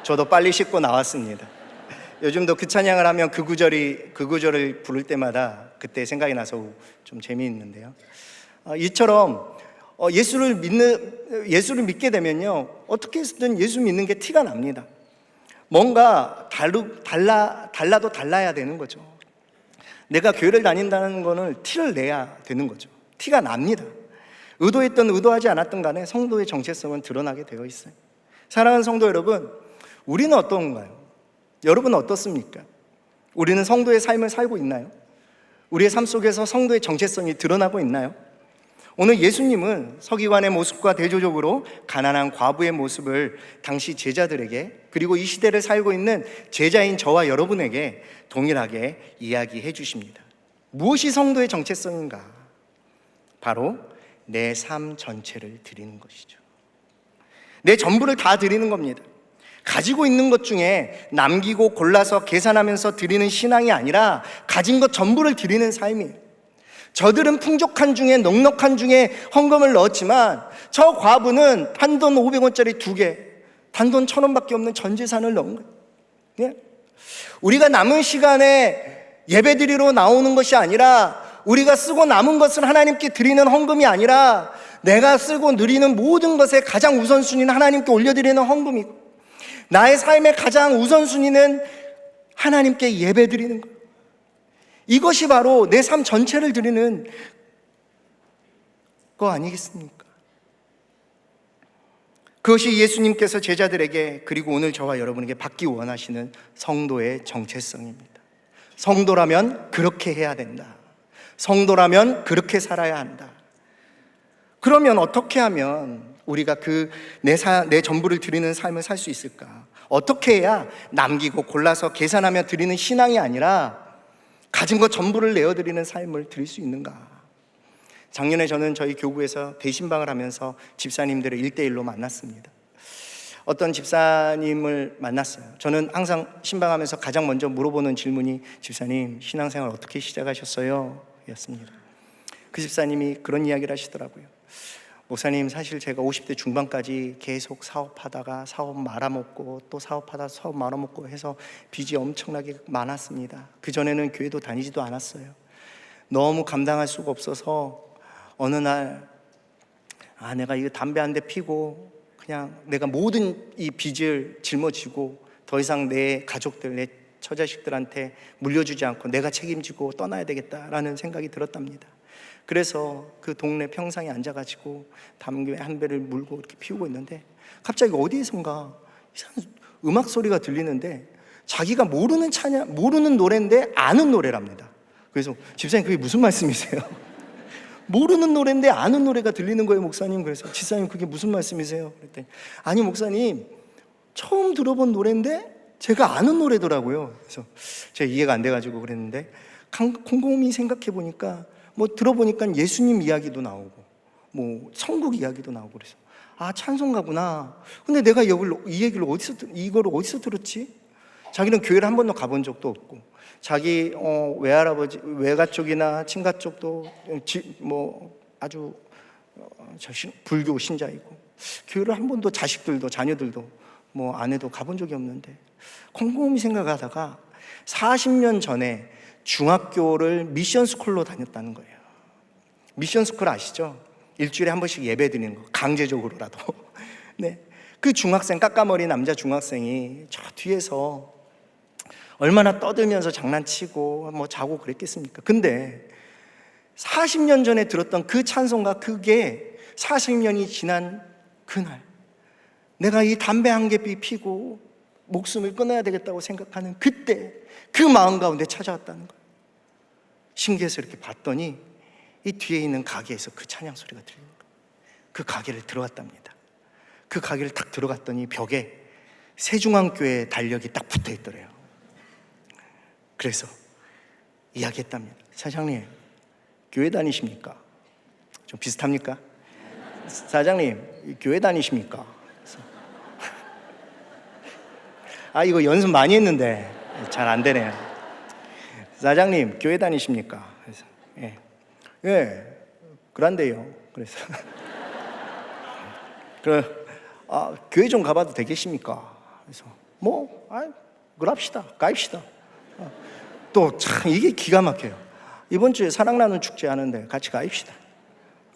저도 빨리 씻고 나왔습니다. 요즘도 그 찬양을 하면 그 구절을 부를 때마다 그때 생각이 나서 좀 재미있는데요. 이처럼 예수를 믿게 되면요, 어떻게 해서든 예수 믿는 게 티가 납니다. 뭔가 달라도 달라야 되는 거죠. 내가 교회를 다닌다는 거는 티를 내야 되는 거죠. 티가 납니다. 의도했든 의도하지 않았든 간에 성도의 정체성은 드러나게 되어 있어요. 사랑하는 성도 여러분, 우리는 어떤가요? 여러분은 어떻습니까? 우리는 성도의 삶을 살고 있나요? 우리의 삶 속에서 성도의 정체성이 드러나고 있나요? 오늘 예수님은 서기관의 모습과 대조적으로 가난한 과부의 모습을 당시 제자들에게, 그리고 이 시대를 살고 있는 제자인 저와 여러분에게 동일하게 이야기해 주십니다. 무엇이 성도의 정체성인가? 바로 내 삶 전체를 드리는 것이죠. 내 전부를 다 드리는 겁니다. 가지고 있는 것 중에 남기고 골라서 계산하면서 드리는 신앙이 아니라 가진 것 전부를 드리는 삶이에요. 저들은 풍족한 중에 넉넉한 중에 헌금을 넣었지만 저 과부는 단돈 500원짜리 2개, 단돈 1,000원밖에 없는 전 재산을 넣은 거예요. 예? 우리가 남은 시간에 예배드리러 나오는 것이 아니라, 우리가 쓰고 남은 것을 하나님께 드리는 헌금이 아니라, 내가 쓰고 누리는 모든 것의 가장 우선순위는 하나님께 올려드리는 헌금이고, 나의 삶의 가장 우선순위는 하나님께 예배드리는 거예요. 이것이 바로 내 삶 전체를 드리는 거 아니겠습니까? 그것이 예수님께서 제자들에게 그리고 오늘 저와 여러분에게 받기 원하시는 성도의 정체성입니다. 성도라면 그렇게 해야 된다. 성도라면 그렇게 살아야 한다. 그러면 어떻게 하면 우리가 내 전부를 드리는 삶을 살 수 있을까? 어떻게 해야 남기고 골라서 계산하며 드리는 신앙이 아니라 가진 것 전부를 내어드리는 삶을 드릴 수 있는가? 작년에 저는 저희 교구에서 대신방을 하면서 집사님들을 1대1로 만났습니다. 어떤 집사님을 만났어요. 저는 항상 신방하면서 가장 먼저 물어보는 질문이 집사님, 신앙생활 어떻게 시작하셨어요? 였습니다. 그 집사님이 그런 이야기를 하시더라고요. 목사님, 사실 제가 50대 중반까지 계속 사업하다가 사업 말아먹고 또 사업하다 사업 말아먹고 해서 빚이 엄청나게 많았습니다. 그전에는 교회도 다니지도 않았어요. 너무 감당할 수가 없어서 어느 날 내가 이거 담배 한 대 피고 그냥 내가 모든 이 빚을 짊어지고 더 이상 내 가족들, 내 처자식들한테 물려주지 않고 내가 책임지고 떠나야 되겠다라는 생각이 들었답니다. 그래서 그 동네 평상에 앉아가지고 담배 한 배를 물고 이렇게 피우고 있는데 갑자기 어디에선가 이상한 음악 소리가 들리는데 자기가 모르는 노래인데 아는 노래랍니다. 그래서 집사님, 그게 무슨 말씀이세요? 모르는 노래인데 아는 노래가 들리는 거예요, 목사님. 그래서 집사님, 그게 무슨 말씀이세요? 그랬더니 아니 목사님, 처음 들어본 노래인데 제가 아는 노래더라고요. 그래서 제가 이해가 안 돼가지고 그랬는데 곰곰이 생각해 보니까 들어보니까 예수님 이야기도 나오고 천국 이야기도 나오고 그래서 찬송가구나. 근데 내가 이 얘기를 이거를 어디서 들었지? 자기는 교회를 한 번도 가본 적도 없고 자기 외할아버지, 외가 쪽이나 친가 쪽도 아주 불교 신자이고 교회를 한 번도 자식들도 자녀들도 아내도 가본 적이 없는데 곰곰이 생각하다가 40년 전에 중학교를 미션스쿨로 다녔다는 거예요. 미션스쿨 아시죠? 일주일에 한 번씩 예배 드리는 거, 강제적으로라도. 네. 그 중학생, 까까머리 남자 중학생이 저 뒤에서 얼마나 떠들면서 장난치고 자고 그랬겠습니까? 근데 40년 전에 들었던 그 찬송가, 그게 40년이 지난 그날 내가 이 담배 한 개 피고 목숨을 끊어야 되겠다고 생각하는 그때 그 마음 가운데 찾아왔다는 거예요. 신기해서 이렇게 봤더니 이 뒤에 있는 가게에서 그 찬양 소리가 들리는 거예요. 그 가게를 들어갔답니다. 그 가게를 딱 들어갔더니 벽에 세중앙교회 달력이 딱 붙어 있더래요. 그래서 이야기했답니다. 사장님, 교회 다니십니까? 좀 비슷합니까? 사장님, 교회 다니십니까? 이거 연습 많이 했는데 잘 안 되네요. 사장님, 교회 다니십니까? 그래서 예, 그런데요. 그래서 교회 좀 가봐도 되겠습니까? 그래서 그럽시다, 가입시다. 또 참 이게 기가 막혀요. 이번 주에 사랑나는 축제 하는데 같이 가입시다.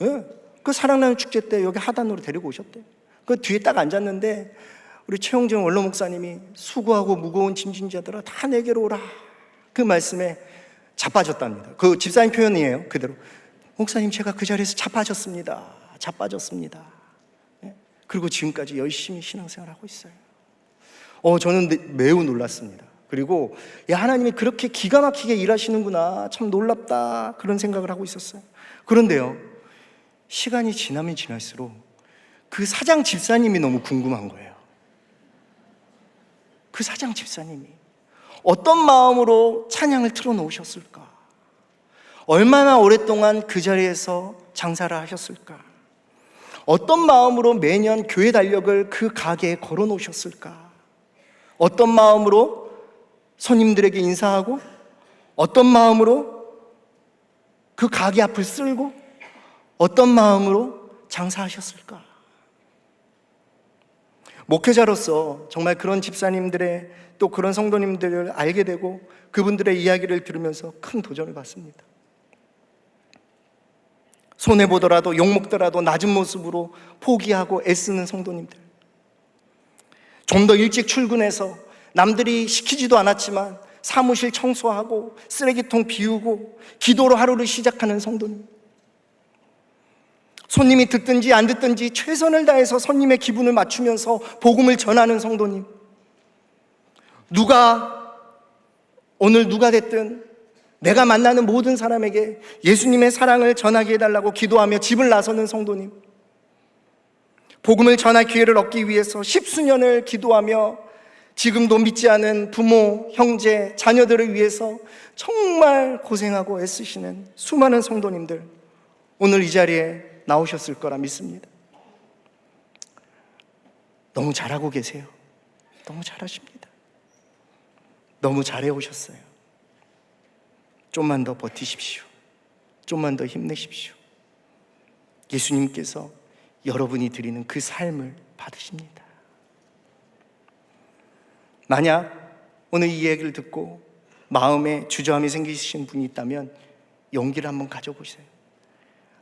예, 그 사랑나는 축제 때 여기 하단으로 데리고 오셨대요. 그 뒤에 딱 앉았는데 우리 최용정 원로 목사님이 수고하고 무거운 짐진자들아 다 내게로 오라, 그 말씀에 자빠졌답니다. 그 집사님 표현이에요. 그대로 목사님, 제가 그 자리에서 자빠졌습니다. 네? 그리고 지금까지 열심히 신앙생활하고 있어요. 저는 매우 놀랐습니다. 그리고 하나님이 그렇게 기가 막히게 일하시는구나, 참 놀랍다, 그런 생각을 하고 있었어요. 그런데요, 시간이 지나면 지날수록 그 사장 집사님이 너무 궁금한 거예요. 그 사장 집사님이 어떤 마음으로 찬양을 틀어놓으셨을까? 얼마나 오랫동안 그 자리에서 장사를 하셨을까? 어떤 마음으로 매년 교회 달력을 그 가게에 걸어놓으셨을까? 어떤 마음으로 손님들에게 인사하고, 어떤 마음으로 그 가게 앞을 쓸고, 어떤 마음으로 장사하셨을까? 목회자로서 정말 그런 집사님들의 또 그런 성도님들을 알게 되고 그분들의 이야기를 들으면서 큰 도전을 받습니다. 손해보더라도 욕먹더라도 낮은 모습으로 포기하고 애쓰는 성도님들, 좀 더 일찍 출근해서 남들이 시키지도 않았지만 사무실 청소하고 쓰레기통 비우고 기도로 하루를 시작하는 성도님, 손님이 듣든지 안 듣든지 최선을 다해서 손님의 기분을 맞추면서 복음을 전하는 성도님, 오늘 누가 됐든 내가 만나는 모든 사람에게 예수님의 사랑을 전하게 해달라고 기도하며 집을 나서는 성도님, 복음을 전할 기회를 얻기 위해서 십수년을 기도하며 지금도 믿지 않은 부모, 형제, 자녀들을 위해서 정말 고생하고 애쓰시는 수많은 성도님들, 오늘 이 자리에 나오셨을 거라 믿습니다. 너무 잘하고 계세요. 너무 잘하십니다. 너무 잘해 오셨어요. 좀만 더 버티십시오. 좀만 더 힘내십시오. 예수님께서 여러분이 드리는 그 삶을 받으십니다. 만약 오늘 이 얘기를 듣고 마음에 주저함이 생기신 분이 있다면 용기를 한번 가져보세요.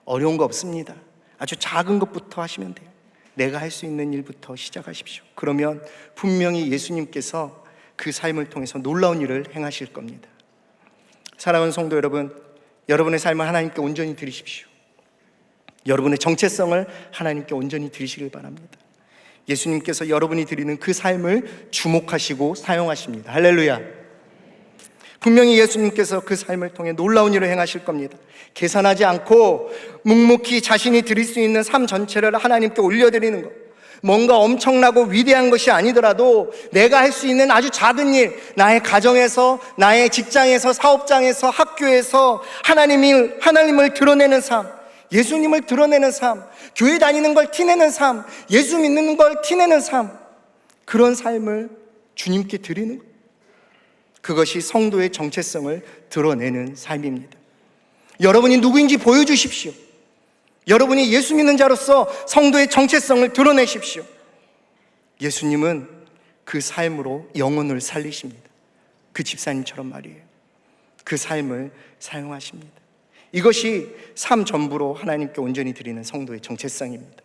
어려운 거 없습니다. 아주 작은 것부터 하시면 돼요. 내가 할 수 있는 일부터 시작하십시오. 그러면 분명히 예수님께서 그 삶을 통해서 놀라운 일을 행하실 겁니다. 사랑하는 성도 여러분, 여러분의 삶을 하나님께 온전히 드리십시오. 여러분의 정체성을 하나님께 온전히 드리시길 바랍니다. 예수님께서 여러분이 드리는 그 삶을 주목하시고 사용하십니다. 할렐루야. 분명히 예수님께서 그 삶을 통해 놀라운 일을 행하실 겁니다. 계산하지 않고 묵묵히 자신이 드릴 수 있는 삶 전체를 하나님께 올려드리는 것, 뭔가 엄청나고 위대한 것이 아니더라도 내가 할 수 있는 아주 작은 일, 나의 가정에서, 나의 직장에서, 사업장에서, 학교에서 하나님을 드러내는 삶, 예수님을 드러내는 삶, 교회 다니는 걸 티내는 삶, 예수 믿는 걸 티내는 삶, 그런 삶을 주님께 드리는 것, 그것이 성도의 정체성을 드러내는 삶입니다. 여러분이 누구인지 보여주십시오. 여러분이 예수 믿는 자로서 성도의 정체성을 드러내십시오. 예수님은 그 삶으로 영혼을 살리십니다. 그 집사님처럼 말이에요. 그 삶을 사용하십니다. 이것이 삶 전부로 하나님께 온전히 드리는 성도의 정체성입니다.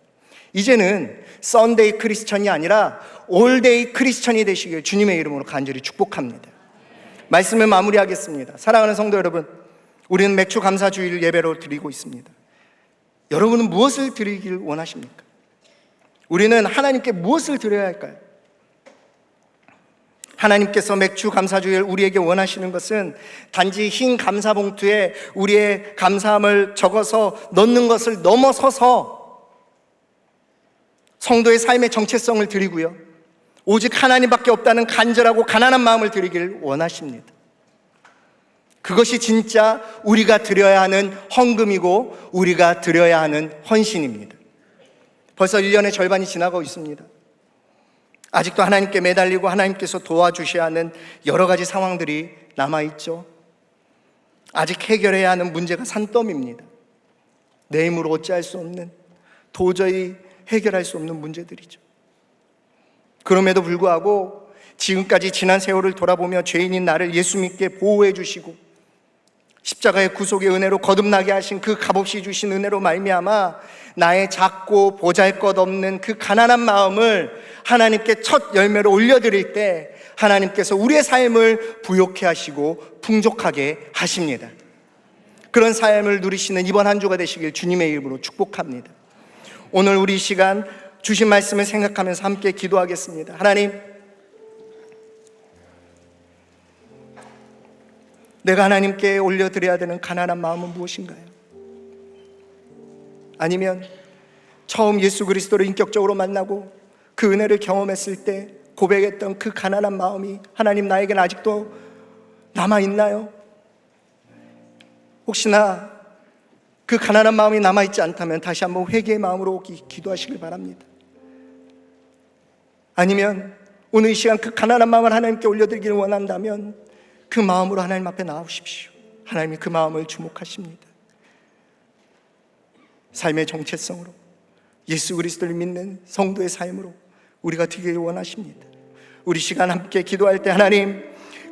이제는 썬데이 크리스천이 아니라 올데이 크리스천이 되시길 주님의 이름으로 간절히 축복합니다. 말씀을 마무리하겠습니다. 사랑하는 성도 여러분, 우리는 맥주 감사주일 예배로 드리고 있습니다. 여러분은 무엇을 드리길 원하십니까? 우리는 하나님께 무엇을 드려야 할까요? 하나님께서 맥주 감사주일 우리에게 원하시는 것은 단지 흰 감사봉투에 우리의 감사함을 적어서 넣는 것을 넘어서서 성도의 삶의 정체성을 드리고요, 오직 하나님밖에 없다는 간절하고 가난한 마음을 드리길 원하십니다. 그것이 진짜 우리가 드려야 하는 헌금이고 우리가 드려야 하는 헌신입니다. 벌써 1년의 절반이 지나고 있습니다. 아직도 하나님께 매달리고 하나님께서 도와주셔야 하는 여러 가지 상황들이 남아있죠. 아직 해결해야 하는 문제가 산더미입니다. 내 힘으로 어찌할 수 없는, 도저히 해결할 수 없는 문제들이죠. 그럼에도 불구하고 지금까지 지난 세월을 돌아보며 죄인인 나를 예수 믿게 보호해 주시고 십자가의 구속의 은혜로 거듭나게 하신 그 값없이 주신 은혜로 말미암아 나의 작고 보잘것없는 그 가난한 마음을 하나님께 첫 열매로 올려드릴 때 하나님께서 우리의 삶을 부욕해 하시고 풍족하게 하십니다. 그런 삶을 누리시는 이번 한 주가 되시길 주님의 이름으로 축복합니다. 오늘 우리 시간 주신 말씀을 생각하면서 함께 기도하겠습니다. 하나님, 내가 하나님께 올려드려야 되는 가난한 마음은 무엇인가요? 아니면 처음 예수 그리스도를 인격적으로 만나고 그 은혜를 경험했을 때 고백했던 그 가난한 마음이 하나님 나에게는 아직도 남아있나요? 혹시나 그 가난한 마음이 남아있지 않다면 다시 한번 회개의 마음으로 기도하시길 바랍니다. 아니면 오늘 이 시간 그 가난한 마음을 하나님께 올려드리기를 원한다면 그 마음으로 하나님 앞에 나오십시오. 하나님이 그 마음을 주목하십니다. 삶의 정체성으로 예수 그리스도를 믿는 성도의 삶으로 우리가 되기를 원하십니다. 우리 시간 함께 기도할 때 하나님,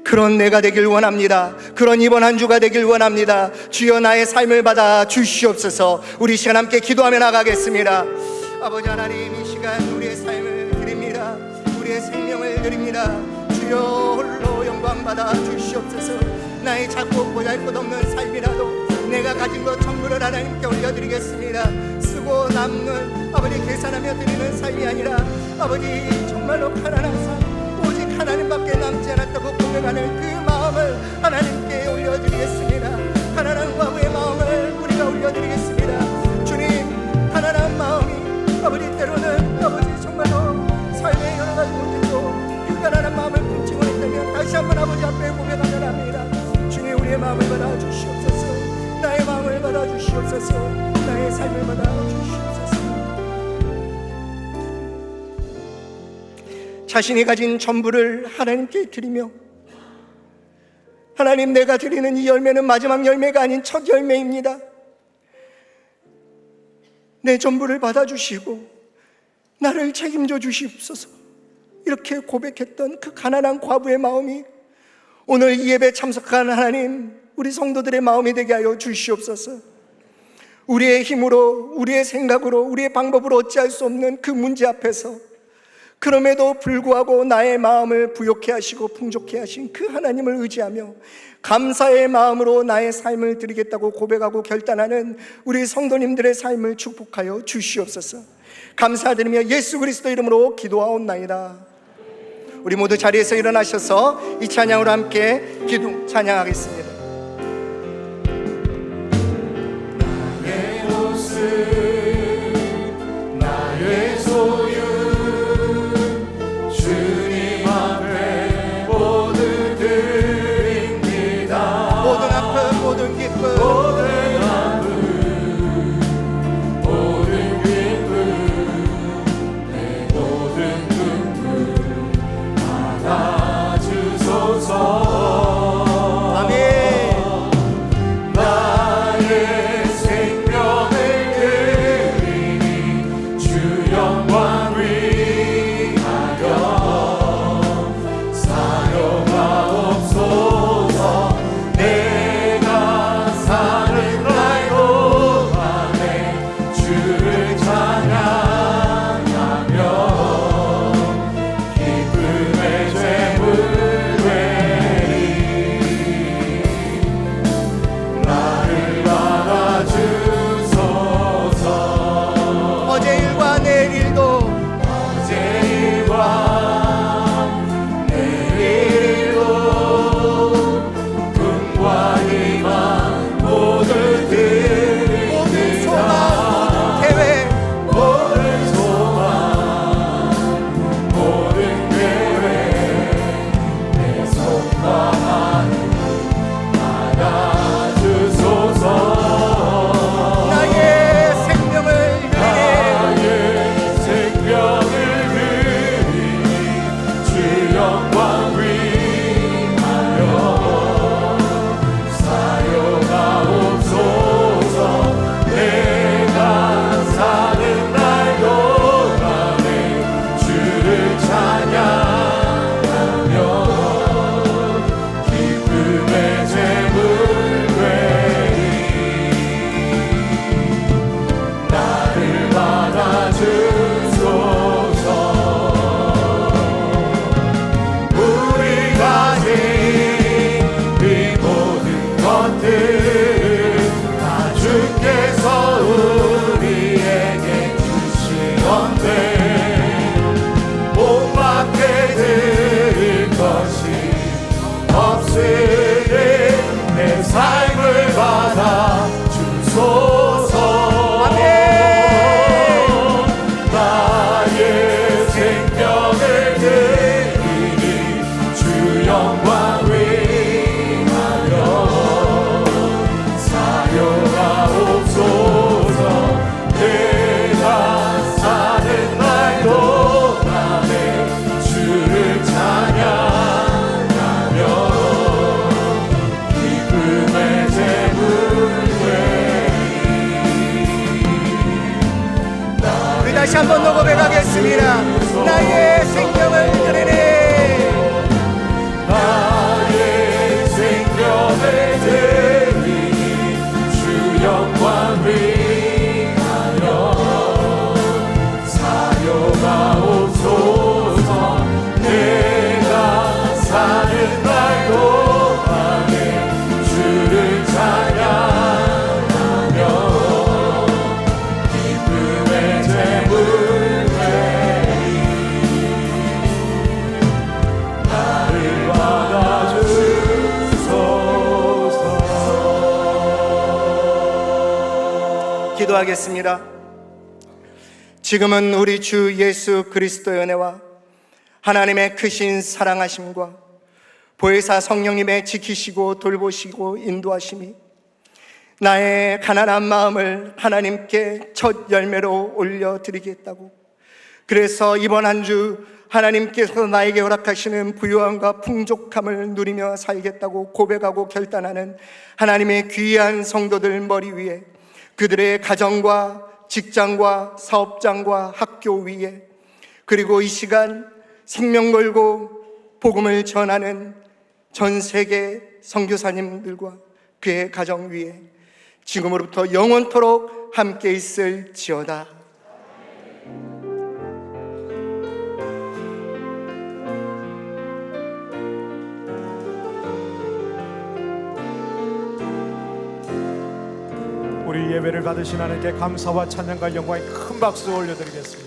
그런 내가 되길 원합니다. 그런 이번 한 주가 되길 원합니다. 주여 나의 삶을 받아 주시옵소서. 우리 시간 함께 기도하며 나가겠습니다. 아버지 하나님, 이 시간 우리의 삶을 드립니다. 우리의 생명을 드립니다. 주여 홀로 영광 사랑받아 주시옵소서. 나의 작고 보잘것없는 삶이라도 내가 가진 것 전부를 하나님께 올려드리겠습니다. 쓰고 남는 아버지 계산하며 드리는 삶이 아니라 아버지 정말로 가난한 삶, 오직 하나님밖에 남지 않았다고 고백하는 그 마음을 하나님께 올려드리겠습니다. 가난한 과부의 마음을 우리가 올려드리겠습니다. 주님, 가난한 마음이 아버지 때로는 아버지 정말로 삶의 여러 가지 문제도 그 가난한 마음을 품지 못했다면 다시 한번 아버지 앞에 고백하려 합니다. 주님, 우리의 마음을 받아 주시옵소서. 나의 마음을 받아 주시옵소서. 나의 삶을 받아 주시옵소서. 자신이 가진 전부를 하나님께 드리며, 하나님, 내가 드리는 이 열매는 마지막 열매가 아닌 첫 열매입니다. 내 전부를 받아주시고 나를 책임져 주시옵소서. 이렇게 고백했던 그 가난한 과부의 마음이 오늘 이 예배에 참석한 하나님, 우리 성도들의 마음이 되게 하여 주시옵소서. 우리의 힘으로, 우리의 생각으로, 우리의 방법으로 어찌할 수 없는 그 문제 앞에서 그럼에도 불구하고 나의 마음을 부욕해 하시고 풍족해 하신 그 하나님을 의지하며 감사의 마음으로 나의 삶을 드리겠다고 고백하고 결단하는 우리 성도님들의 삶을 축복하여 주시옵소서. 감사드리며 예수 그리스도 이름으로 기도하옵나이다. 우리 모두 자리에서 일어나셔서 이 찬양으로 함께 기도 찬양하겠습니다. 나의 모습, 나의 소유, 주님 앞에 모두 드립니다. 모든 아픔, 모든 기쁨, 모든 아픔, 모든 기쁨, 내 모든 눈물 받아주소서. 다시 한 번 더 고백하겠습니다. 나의 생명을 드리니, 나의 생명을 드리니 주 영광 위하여 사용하옵소서. 내가 사는 날도 기도하겠습니다. 지금은 우리 주 예수 그리스도의 은혜와 하나님의 크신 사랑하심과 보혜사 성령님의 지키시고 돌보시고 인도하심이 나의 가난한 마음을 하나님께 첫 열매로 올려드리겠다고, 그래서 이번 한 주 하나님께서 나에게 허락하시는 부유함과 풍족함을 누리며 살겠다고 고백하고 결단하는 하나님의 귀한 성도들 머리 위에, 그들의 가정과 직장과 사업장과 학교 위에, 그리고 이 시간 생명 걸고 복음을 전하는 전 세계 선교사님들과 그의 가정 위에 지금으로부터 영원토록 함께 있을지어다. 우리 예배를 받으신 하나님께 감사와 찬양과 영광의 큰 박수 올려드리겠습니다.